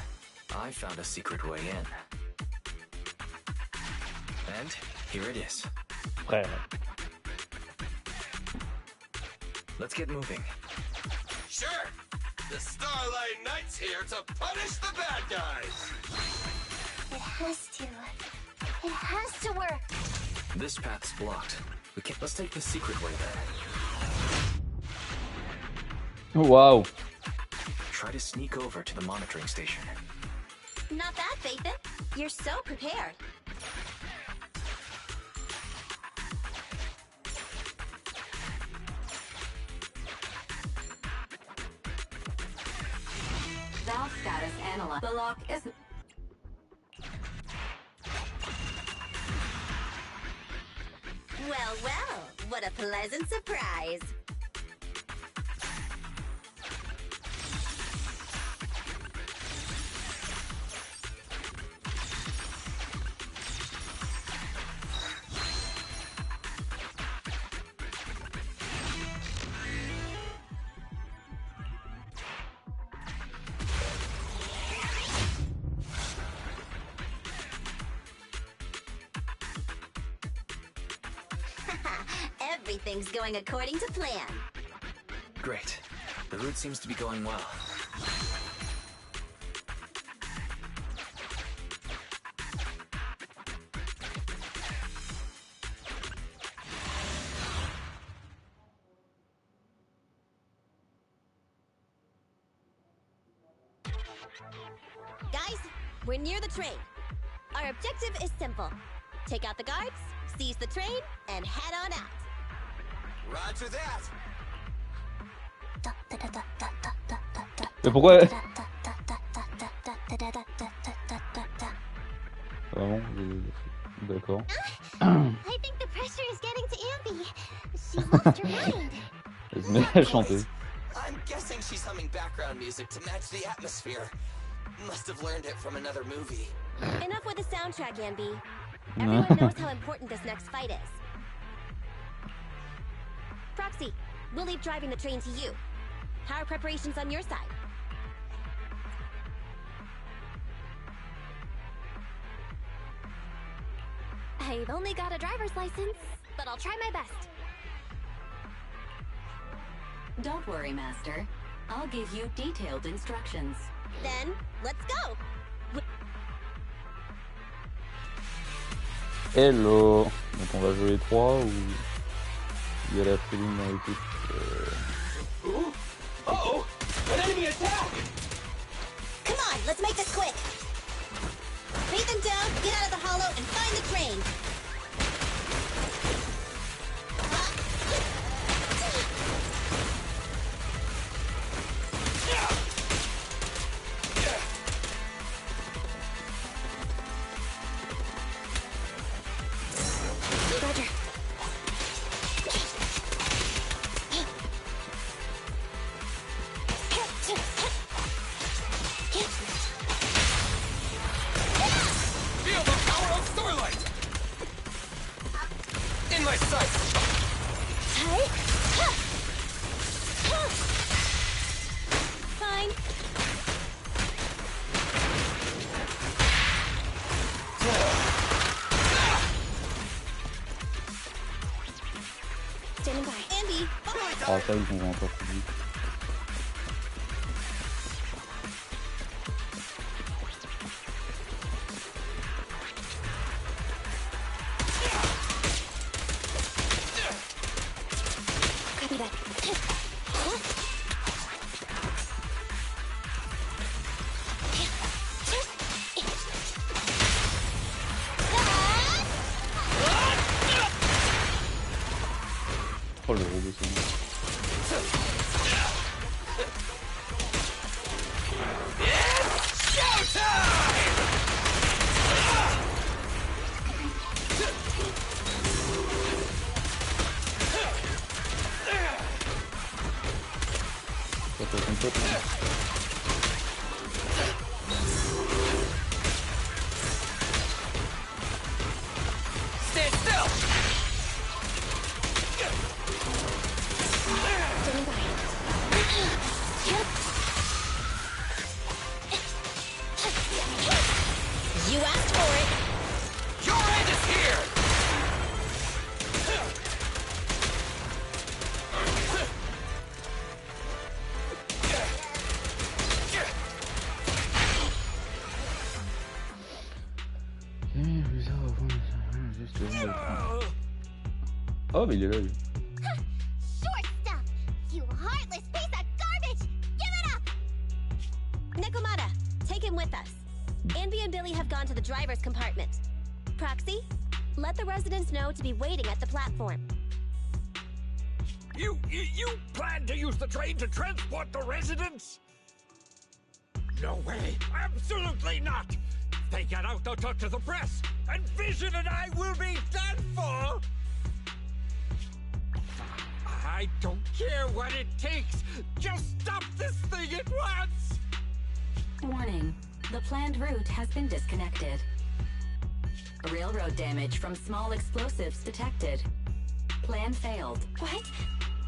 I found a secret way in. And here it is. Frère. Let's get moving. Sure. The Starlight Knight's here to punish the bad guys. It has to. It has to work. This path's blocked. We can't. Let's take the secret way then. Wow. Try to sneak over to the monitoring station. Not bad, Phaethon. You're so prepared. Valve status analyzed. The lock is... Well, well, what a pleasant surprise. Everything's going according to plan. Great. The route seems to be going well. Guys, we're near the train. Our objective is simple. Take out the guards, seize the train, and head on out. Roger that. Mais pourquoi? Vraiment, d'accord. I think the pressure is getting to Ambi. She lost her mind. Elle se met à chanter. I'm guessing she's humming background music to match the atmosphere. Must have learned it from another movie. Enough with the soundtrack, Ambi. Everyone knows how important this next fight is. Proxy, we'll leave driving the train to you. How are preparations on your side? I've only got a driver's license, but I'll try my best. Don't worry, Master. I'll give you detailed instructions. Then, let's go! Hello. Donc on va jouer les trois ou il y a la feeling dans l'équipe Uh-oh! An enemy attack! Come on, let's make this quick! Beat them down, get out of the hollow, and find the train! Roger. Feel the power of Starlight! In my sights! Fine. Standing by. Ambi, Ah ça ils vont encore plus vite. copy that. Oh le robot c'est bon. ton pote. Stand still! You asked for it. Your end is here! Oh, mais il est là, lui. Short stuff! You heartless piece of garbage! Give it up! Nekomata, take him with us. Anby and Billy have gone to the driver's compartment. Proxy, let the residents know to be waiting at the platform. You plan to use the train to transport the residents? No way! Absolutely not! If they get out, they'll talk to the press, and Vision and I will be done for! I don't care what it takes! Just stop this thing at once! Warning. The planned route has been disconnected. Railroad damage from small explosives detected. Plan failed. What?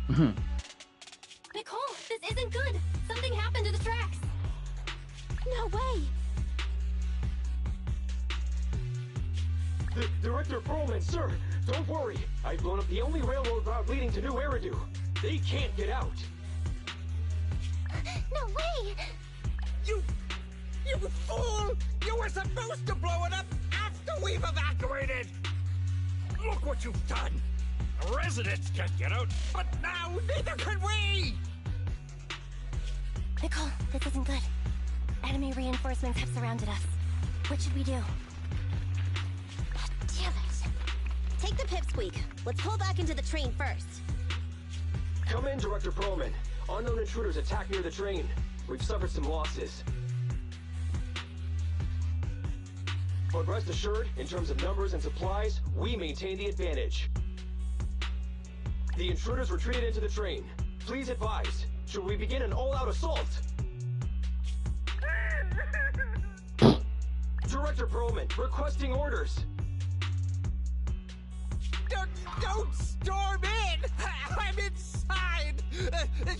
Nicole, this isn't good! Something happened to the tracks! No way! Director Perlman, sir, don't worry. I've blown up the only railroad route leading to New Eridu. They can't get out. No way! You fool! You were supposed to blow it up after we've evacuated! Look what you've done! The residents can't get out, but now neither can we! Nicole, this isn't good. Enemy reinforcements have surrounded us. What should we do? Damn it! Take the pipsqueak. Let's pull back into the train first. Come in, Director Perlman. Unknown intruders attack near the train. We've suffered some losses. But rest assured, in terms of numbers and supplies, we maintain the advantage. The intruders retreated into the train. Please advise, should we begin an all-out assault? Director Perlman, requesting orders. Don't storm in! I'm inside!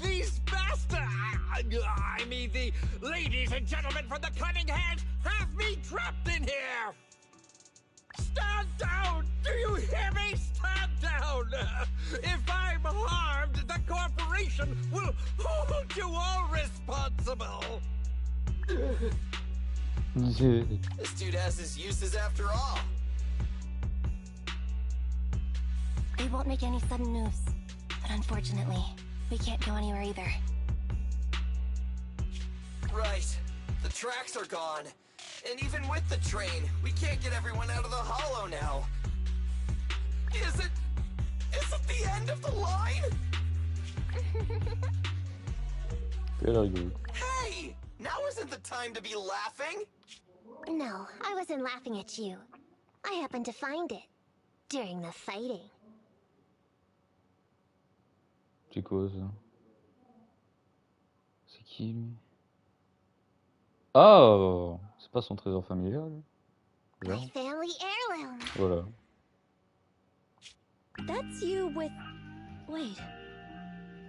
These bastards! I mean, the ladies and gentlemen from the Cunning Hands have me trapped in here! Stand down! Do you hear me? Stand down! If I'm harmed, the corporation will hold you all responsible! This dude has his uses after all. They won't make any sudden moves. But unfortunately, we can't go anywhere either. Right. The tracks are gone. And even with the train, we can't get everyone out of the hollow now. Is it the end of the line? Hey! Now isn't the time to be laughing! No, I wasn't laughing at you. I happened to find it. During the fighting. C'est quoi ça? C'est qui lui? Oh! C'est pas son trésor familial? My family heirloom. Voilà. That's you with... Wait.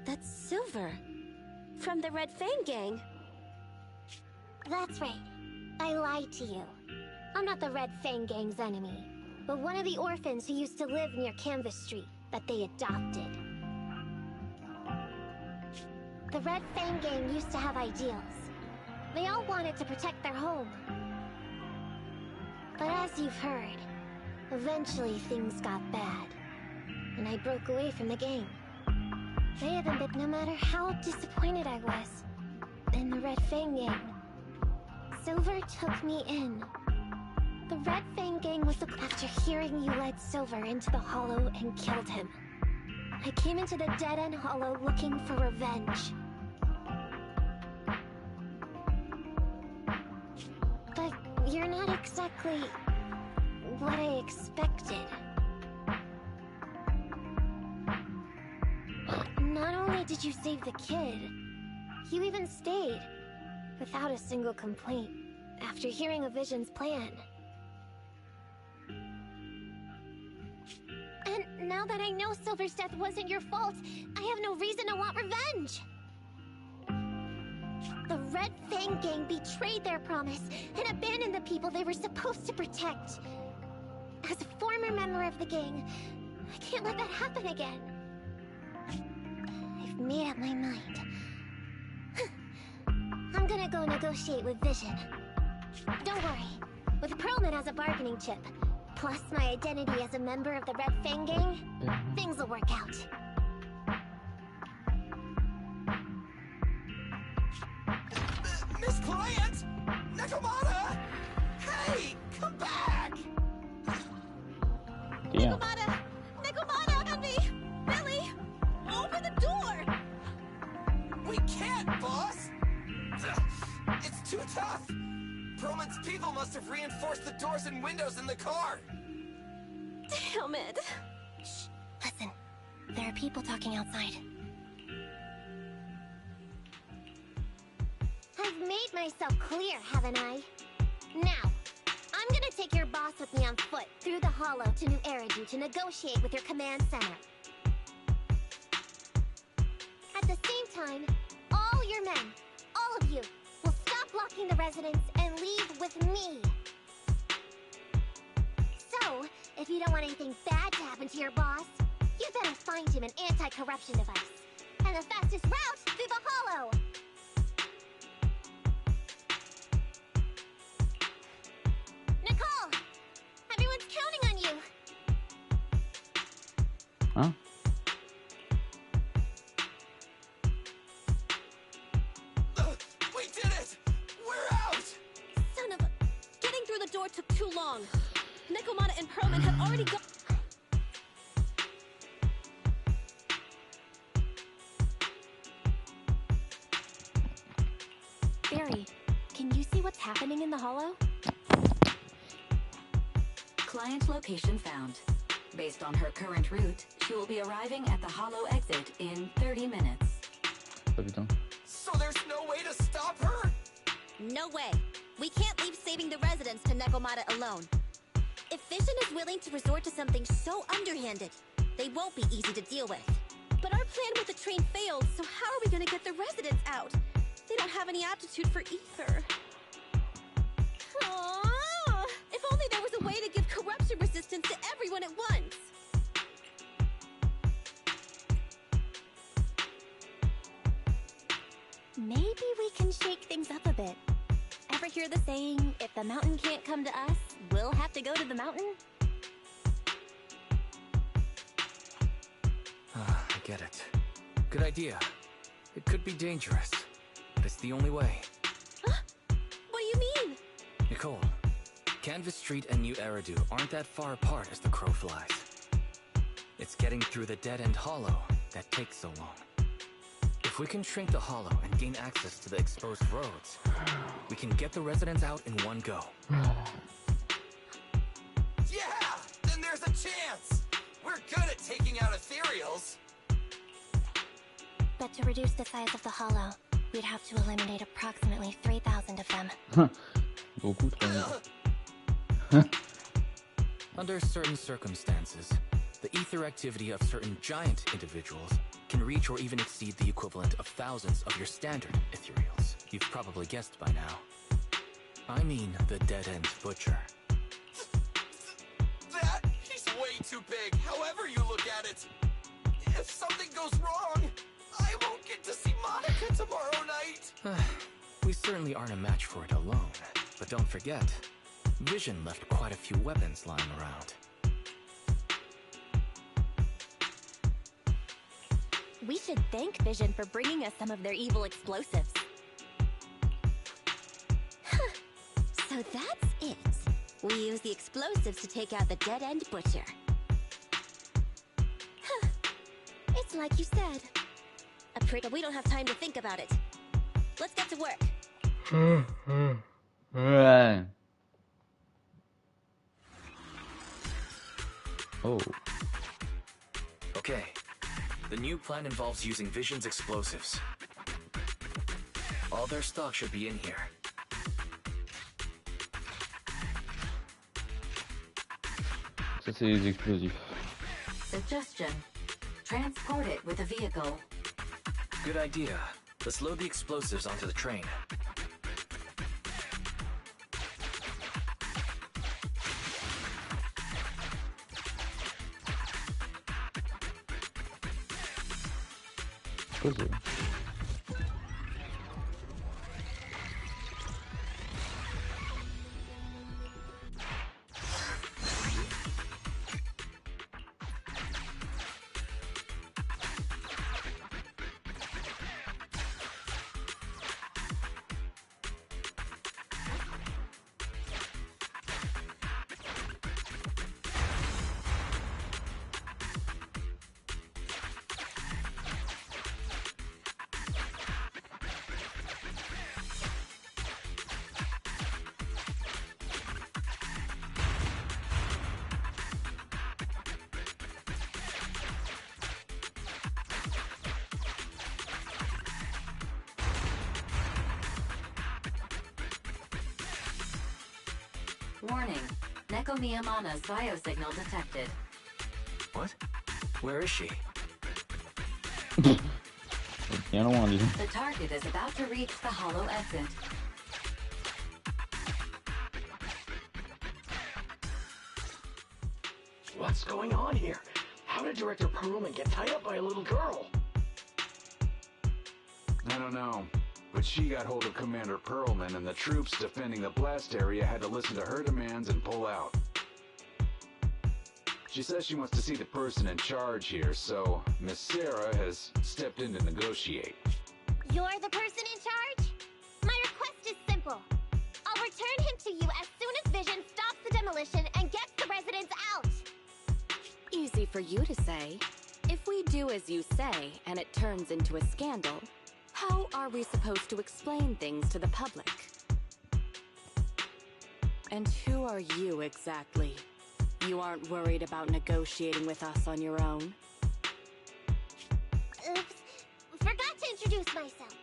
That's Silver. From the Red Fang gang. That's right. I lied to you. I'm not the Red Fang gang's enemy, but one of the orphans who used to live near Canvas Street that they adopted. The Red Fang gang used to have ideals. They all wanted to protect their home. But as you've heard, eventually things got bad, and I broke away from the gang. They haven't been, no matter how disappointed I was in the Red Fang gang. Silver took me in. The Red Fang gang was after hearing you led Silver into the hollow and killed him. I came into the dead-end hollow looking for revenge. But you're not exactly what I expected. Not only did you save the kid, You even stayed, without a single complaint, after hearing of Vision's plan. And now that I know Silver's death wasn't your fault, I have no reason to want revenge! The Red Fang Gang betrayed their promise and abandoned the people they were supposed to protect. As a former member of the gang, I can't let that happen again. I've made up my mind. I'm gonna go negotiate with Vision. Don't worry. With Perlman as a bargaining chip, plus my identity as a member of the Red Fang Gang, things will work out. Miss Client! Nekomata! Hey, come back! Damn. Nekomata, on me! Billy! Open the door! We can't, boss! It's too tough! Perlman's people must have reinforced the doors and windows in the car! Damn it! Shh, listen. There are people talking outside. I've made myself clear, haven't I? Now, I'm gonna take your boss with me on foot through the hollow to New Eridu to negotiate with your command center. At the same time, all your men, all of you, will stop blocking the residents and leave with me. So, if you don't want anything bad to happen to your boss, you better find him an anti-corruption device. And the fastest route through the hollow! Nicole! Everyone's counting on you! Huh? We did it! We're out! Son of a... Getting through the door took too long. Nekomata and Perlman have already gone... Barry, can you see what's happening in the hollow? Client location found. Based on her current route, she will be arriving at the hollow exit in 30 minutes. Oh putain. So there's no way to stop her? No way. We can't leave saving the residents to Nekomata alone. If Vision is willing to resort to something so underhanded, they won't be easy to deal with. But our plan with the train failed, so how are we gonna get the residents out? They don't have any aptitude for ether. Aww. If only there was a way to give corruption resistance to everyone at once. Maybe we can shake things up a bit. Ever hear the saying, if the mountain can't come to us, we'll have to go to the mountain? I get it. Good idea. It could be dangerous, but it's the only way. Huh? What do you mean? Nicole, Canvas Street and New Eridu aren't that far apart as the crow flies. It's getting through the dead-end hollow that takes so long. If we can shrink the hollow and gain access to the exposed roads, we can get the residents out in one go. Yeah! Then there's a chance! We're good at taking out ethereals! But to reduce the size of the hollow, we'd have to eliminate approximately 3,000 of them. Beaucoup trop. Under certain circumstances, the ether activity of certain giant individuals can reach or even exceed the equivalent of thousands of your standard ethereals. You've probably guessed by now. I mean the dead-end butcher. That? He's way too big, however you look at it. If something goes wrong, I won't get to see Monica tomorrow night. We certainly aren't a match for it alone. But don't forget, Vision left quite a few weapons lying around. We should thank Vision for bringing us some of their evil explosives. So that's it. We use the explosives to take out the dead-end butcher. It's like you said. But we don't have time to think about it. Let's get to work. Ouais. Oh. Okay. The new plan involves using Vision's explosives. All their stock should be in here. Ça c'est les explosifs. Suggestion. Transport it with a vehicle. Good idea. Let's load the explosives onto the train. Posé. Warning. Neko Miyamana's biosignal detected. What? Where is she? Bien loin, dis. The target is about to reach the hollow exit. What's going on here? How did Director Perlman get tied up by a little girl? I don't know, but she got hold of Commander Perlman, and the troops defending the blast area had to listen to her demands and pull out. She says she wants to see the person in charge here, so Miss Sarah has stepped in to negotiate. You're the person in charge? My request is simple. I'll return him to you as soon as Vision stops the demolition and gets the residents out. Easy for you to say. If we do as you say and it turns into a scandal, how are we supposed to explain things to the public? And who are you exactly? You aren't worried about negotiating with us on your own? Oops. Forgot to introduce myself.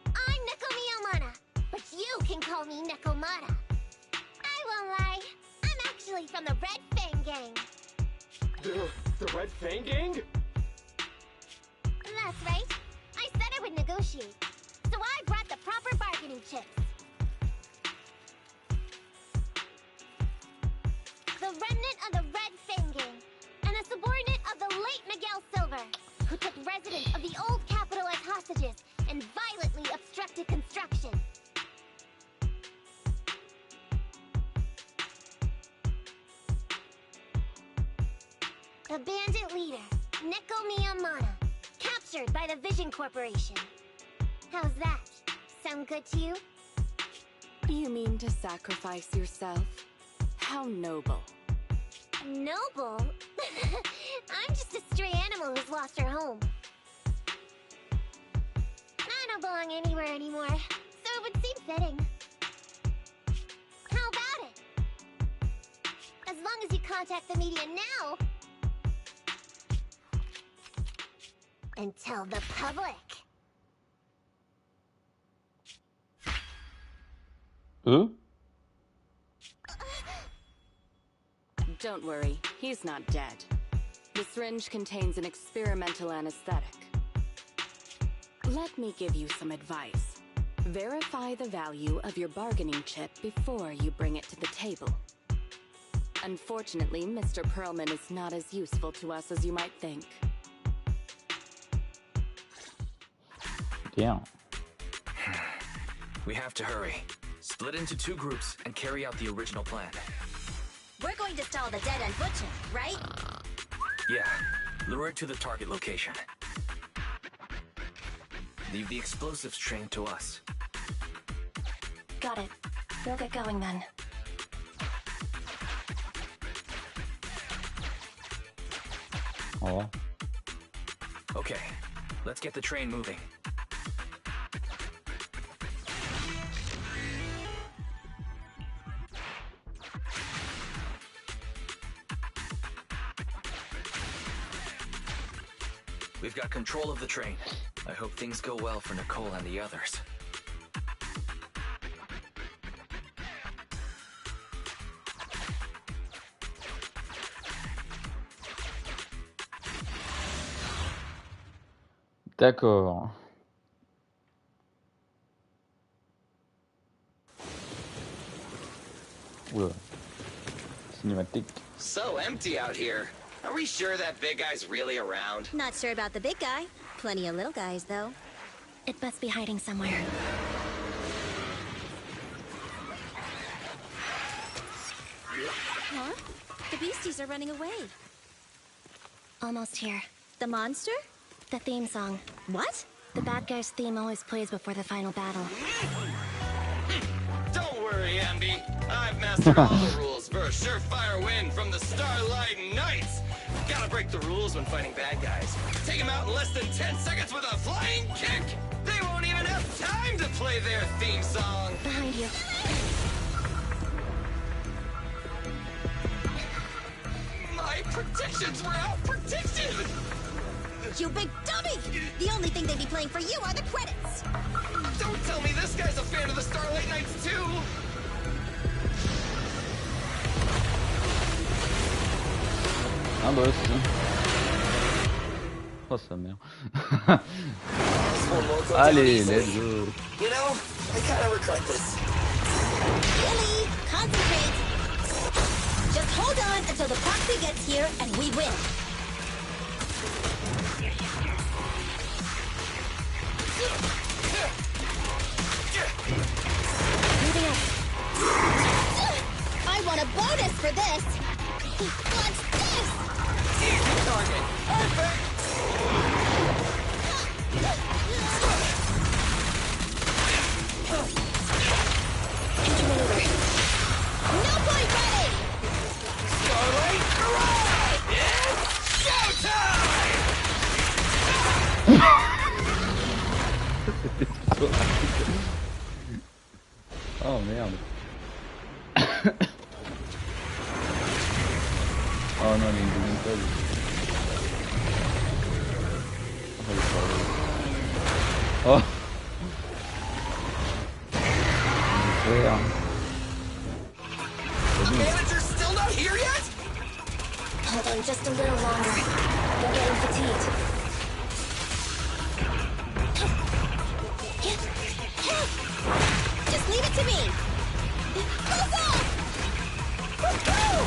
I'm Neko Miyamana, but you can call me Nekomata. I won't lie. I'm actually from the Red Fang Gang. The Red Fang Gang? That's right. I said I would negotiate, so I brought the proper bargaining chips. The remnant of the Red Fang Gang, and a subordinate of the late Miguel Silver, who took residents of the old capital as hostages and violently obstructed construction. The bandit leader, Neko Miyamana, captured by the Vision Corporation. How's that? Sound good to you? You mean to sacrifice yourself? How noble. Noble? I'm just a stray animal who's lost her home. I don't belong anywhere anymore, so it would seem fitting. How about it? As long as you contact the media now, and tell the public. Don't worry, he's not dead. The syringe contains an experimental anesthetic. Let me give you some advice. Verify the value of your bargaining chip before you bring it to the table. Unfortunately, Mr. Perlman is not as useful to us as you might think. Yeah. We have to hurry. Split into 2 groups and carry out the original plan. We're going to stall the dead-end butcher, right? Yeah. Lure it to the target location. Leave the explosives train to us. Got it. We'll get going then. Oh. Okay. Let's get the train moving. We've got control of the train. I hope things go well for Nicole and the others. D'accord. Oula. Cinématique. So empty out here. Are we sure that big guy's really around? Not sure about the big guy. Plenty of little guys, though. It must be hiding somewhere. Huh? The beasties are running away. Almost here. The monster? The theme song. What? The bad guy's theme always plays before the final battle. Don't worry, Ambi. I've mastered all the rules for a surefire win from the Starlight Knights. Gotta break the rules when fighting bad guys. Take them out in less than 10 seconds with a flying kick. They won't even have time to play their theme song. Behind you. My predictions were out-predicted! You big dummy! The only thing they'd be playing for you are the credits! Don't tell me this guy's a fan of the Starlight Knights, too! Ah bah si. Oh sa mère. Allez, let's go. You know, I kind of regret this. Billy, concentrate! Just hold on until the proxy gets here and we win. Moving up. I want a bonus for this! What's this? Easy target! Perfect! Intermaneuver. No point running! Starlight, arrive! It's showtime! Oh merde. Oh non, il y a une deuxième phase. Oh. The manager's still not here yet? Hold on just a little longer. We're getting fatigued. Just leave it to me. Close off! Woo-hoo!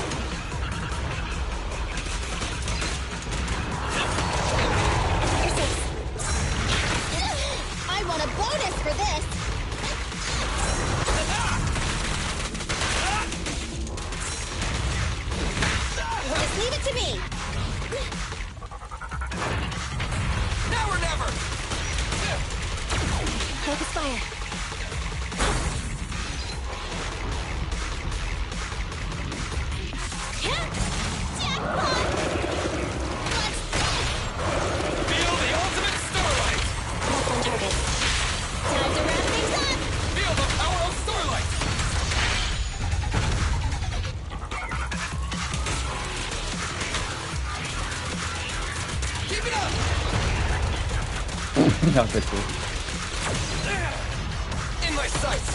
I want a bonus for this! Just leave it to me! Now or never! Focus fire. Feel the ultimate Starlight! That's on target. Time to wrap things up! Feel the power of Starlight! Keep it up! Perfect. In my sights!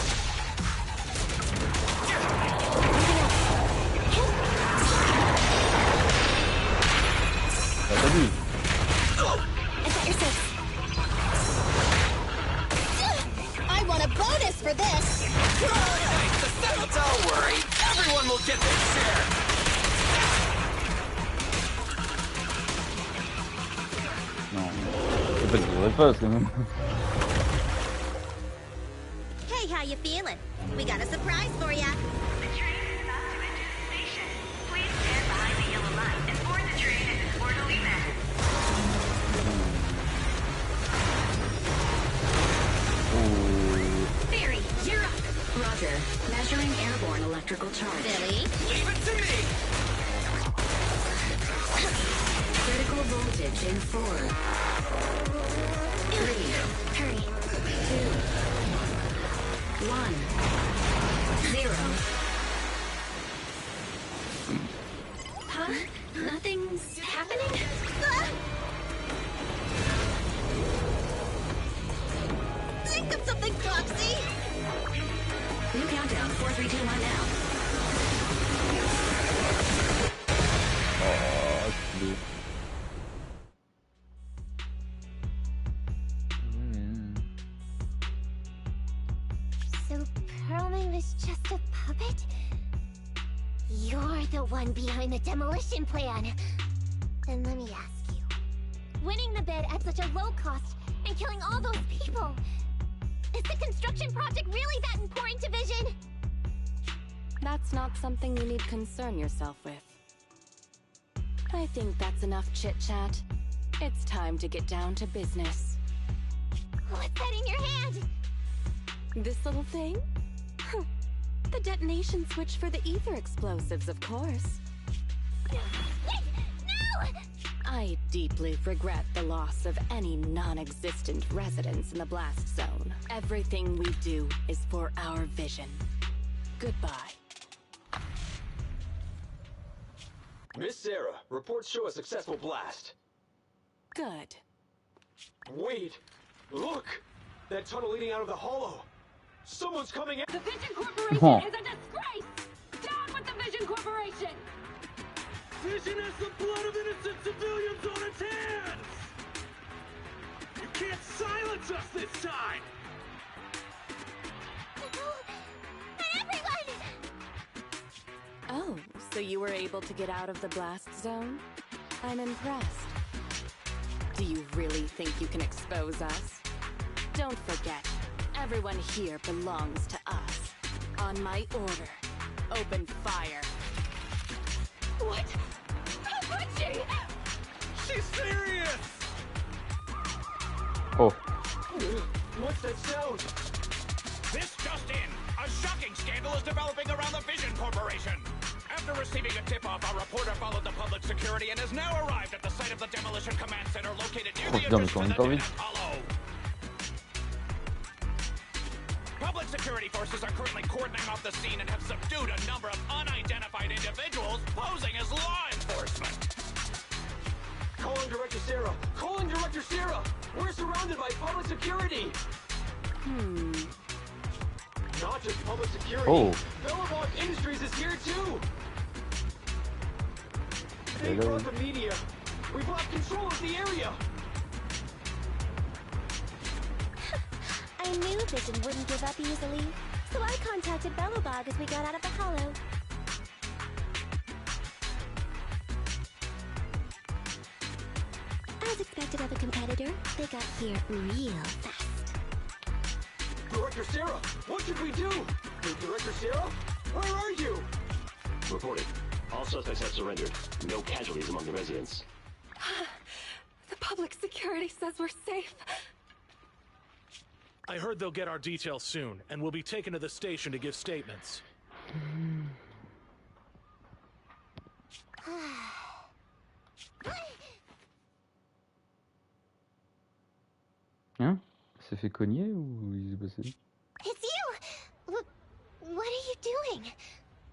T'as vu? I got your six. I want a bonus for this! Don't worry, everyone will get their share! Non, c'est pas de pas quand même. Hey, how you feeling? We got a surprise for ya. The train is about to enter the station. Please stand behind the yellow line and board the train in an orderly manner. Barry, you're up. Roger. Measuring airborne electrical charge. Billy? Leave it to me! Critical voltage in 4. 3. Hurry. 2. 1. 0. Huh? Nothing's happening? Think of something, Foxy! New countdown. 4, 3, 2, 1 now. Oh, c'est beau. So Perlman was just a puppet? You're the one behind the demolition plan. Then let me ask you. Winning the bid at such a low cost and killing all those people. Is the construction project really that important to Vision? That's not something you need concern yourself with. I think that's enough chit-chat. It's time to get down to business. What's that in your hand? This little thing? The detonation switch for the ether explosives, of course. Wait! No! I deeply regret the loss of any non-existent residents in the blast zone. Everything we do is for our vision. Goodbye. Miss Sarah, reports show a successful blast. Good. Wait! Look! That tunnel leading out of the hollow! Someone's coming out! The Vision Corporation is a disgrace! Down with the Vision Corporation! Vision has the blood of innocent civilians on its hands! You can't silence us this time! Everyone! Oh, so you were able to get out of the blast zone? I'm impressed. Do you really think you can expose us? Don't forget, everyone here belongs to us. On my order, open fire. What? How could she? She's serious! Oh. What's that sound? This just in! A shocking scandal is developing around the Vision Corporation! After receiving a tip-off, our reporter followed the public security and has now arrived at the site of the demolition command center located near the entrance to the Dead Hollow. Public security forces are currently cordoning off the scene and have subdued a number of unidentified individuals posing as law enforcement. Calling Director Sarah! Calling Director Sarah! We're surrounded by public security! Not just public security. Oh. Bellabog Industries is here too! They brought the media. We've lost control of the area! I knew Vision wouldn't give up easily, so I contacted Bellabog as we got out of the hollow. As expected of a competitor, they got here real fast. Director Sarah, what should we do? Director Sarah, where are you? Reporting. All suspects have surrendered. No casualties among the residents. The public security says we're safe. I heard they'll get our details soon, and we'll be taken to the station to give statements. Hein? Il s'est fait cogner ou il s'est passé? It's you! What are you doing?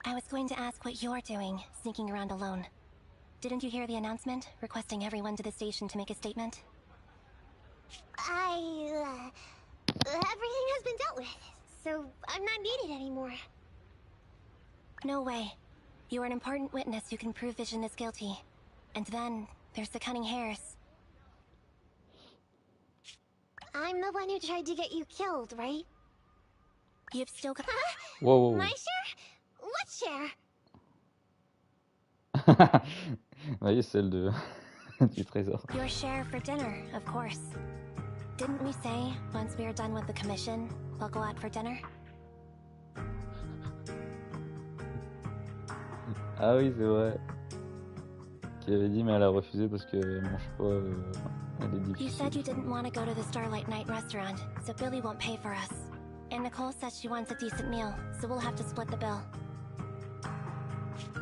I was going to ask what you're doing, sneaking around alone. Didn't you hear the announcement, requesting everyone to the station to make a statement? Everything has been dealt with, so I'm not needed anymore. No way. You are an important witness who can prove Vision is guilty. And then, there's the cunning hairs. I'm the one who tried to get you killed, right? You've still got... Whoa. My share? What share? Oui, celle de... du trésor. Your share for dinner, of course. Didn't we say, once we are done with the commission, we'll go out for dinner? Ah oui, c'est vrai. Qui avait dit, mais elle a refusé parce qu'elle mange pas... elle est difficile. You said you didn't want to go to the Starlight Night restaurant, so Billy won't pay for us. And Nicole says she wants a decent meal, so we'll have to split the bill.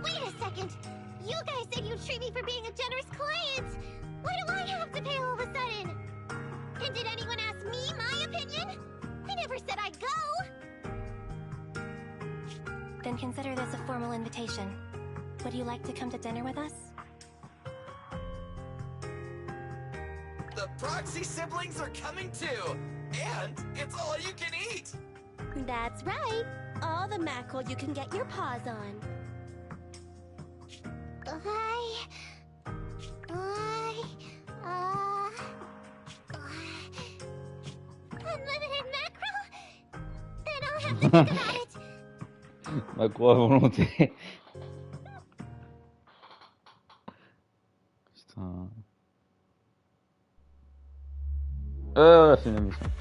Wait a second! You guys said you'd treat me for being a generous client! Why do I have to pay all of a sudden? And did anyone ask me my opinion? I never said I'd go! Then consider this a formal invitation. Would you like to come to dinner with us? The Proxy siblings are coming too! And it's all you can eat! That's right! All the mackerel you can get your paws on. Unlimited mackerel? Then I'll have to think about it. Macro à volonté. Putain. La fin de la mission.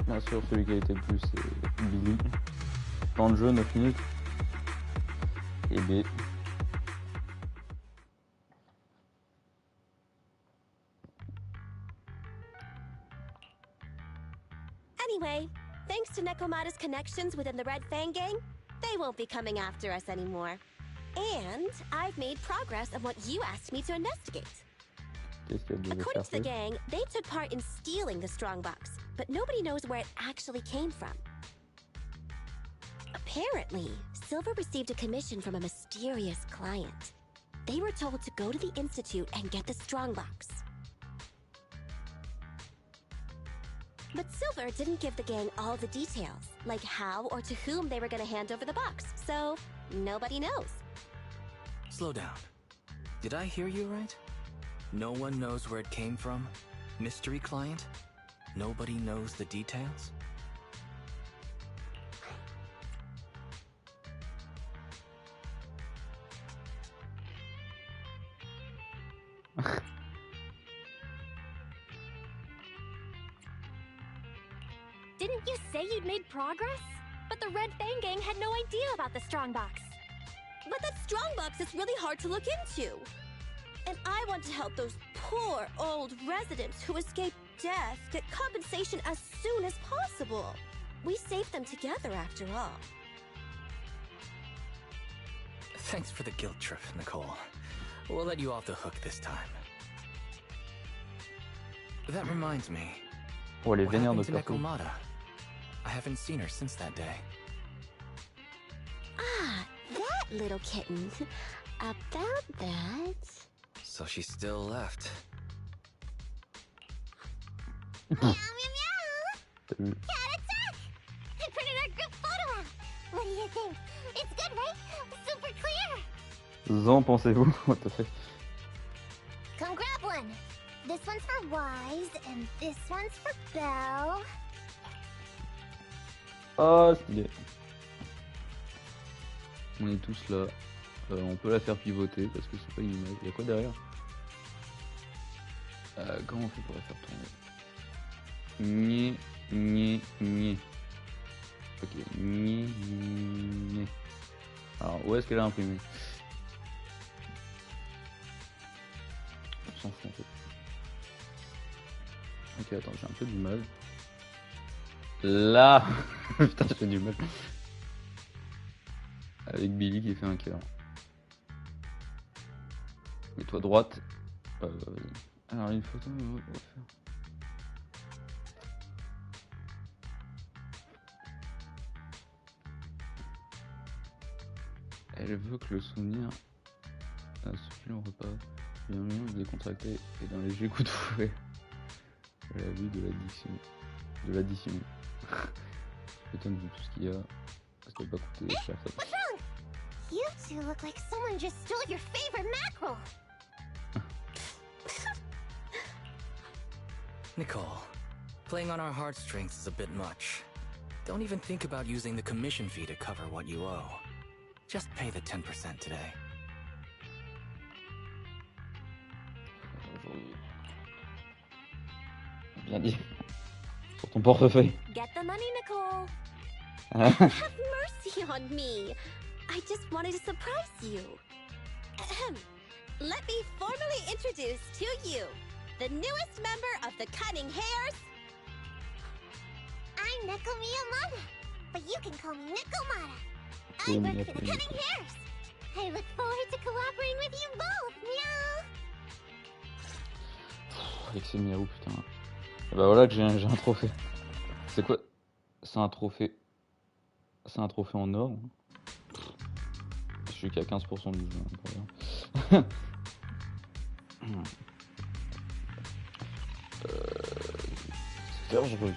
Bien sûr, celui qui a été le plus, c'est Billy. Temps de jeu, 9 minutes. Et B. Anyway, thanks to Nekomata's connections within the Red Fang gang, they won't be coming after us anymore. And I've made progress on what you asked me to investigate. According to the gang, they took part in stealing the strongbox, but nobody knows where it actually came from. Apparently, Silver received a commission from a mysterious client. They were told to go to the Institute and get the strongbox. But Silver didn't give the gang all the details, like how or to whom they were going to hand over the box, so nobody knows. Slow down. Did I hear you right? No one knows where it came from? Mystery client? Nobody knows the details? Didn't you say you'd made progress? But the Red Fang gang had no idea about the strongbox. But that strongbox is really hard to look into. And I want to help those poor old residents who escaped death get compensation as soon as possible. We saved them together after all. Thanks for the guilt trip, Nicole. We'll let you off the hook this time. That reminds me. What happened to Nekomata? I haven't seen her since that day. Ah, that little kitten. About that... So she still left. Meow, meow, meow! Cat attack! I printed our group photo out! What do you think? It's good, right? Super clear! Zan, pensez-vous? What the fuck? Come grab one! This one's for Wise, and this one's for Belle. Ah, stylé. On est tous là. On peut la faire pivoter parce que c'est pas une image. Il y a quoi derrière? Comment on fait pour la faire tourner? Nye. Ok, nye. Alors, où est-ce qu'elle a imprimé? On s'en fout en fait. Ok, attends, j'ai un peu du mal. Là. Putain, j'ai du mal. Avec Billy qui fait un cœur. Mets-toi droite. Alors, une photo, on va faire. Elle veut que le souvenir suffit au repas. Bien mieux décontracté et d'un léger coup de fouet. À la vue de l'addition. Je m'étonne de tout ce qu'il y a. Ça doit pas coûter cher ça. What's wrong? You two look like someone just stole your favorite mackerel. Nicole, playing on our heartstrings is a bit much. Don't even think about using the commission fee to cover what you owe. Just pay the 10% today. Bien dit. Sur ton portefeuille. Get the money, Nicole. Have mercy on me. I just wanted to surprise you. Let me formally introduce to you the newest member of the Cunning Hares. I'm Nekomata, but you can call me Nekomata. I work for the Cunning Hares. I look forward to cooperating with you both, meow. Avec ces miaou, putain. Et bah voilà que j'ai un trophée. C'est quoi? C'est un trophée. C'est un trophée en or. Je suis qu'à 15% du jeu. C'est dangereux.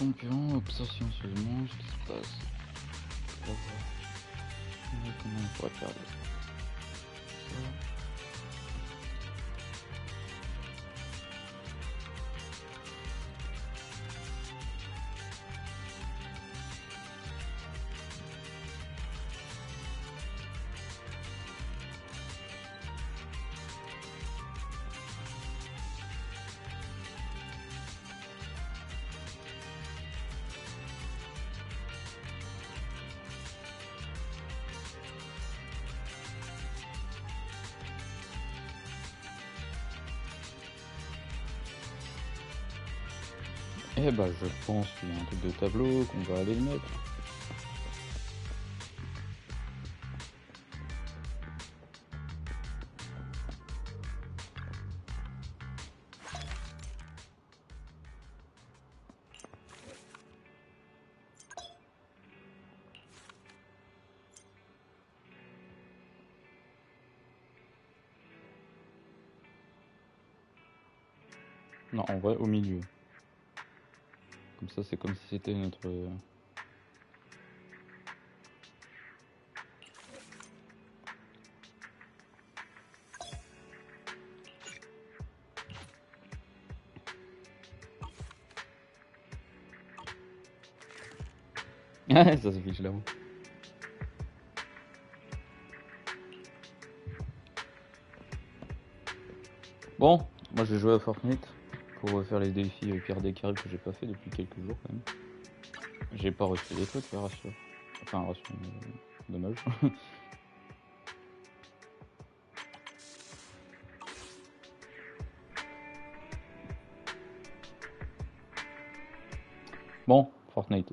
concurrents observent silencieusement ce qui se passe. Pour voir comment on pourrait faire ça. Eh bah je pense qu'il y a un truc de tableau qu'on va aller le mettre. Non, en vrai au milieu. Comme ça, c'est comme si c'était notre... Ah, ça s'affiche là-haut. Bon, moi j'ai joué à Fortnite pour faire les défis Pierre des Carrés que j'ai pas fait depuis quelques jours quand même. J'ai pas reçu des codes, rassure. Enfin, rassure, dommage. Bon, Fortnite.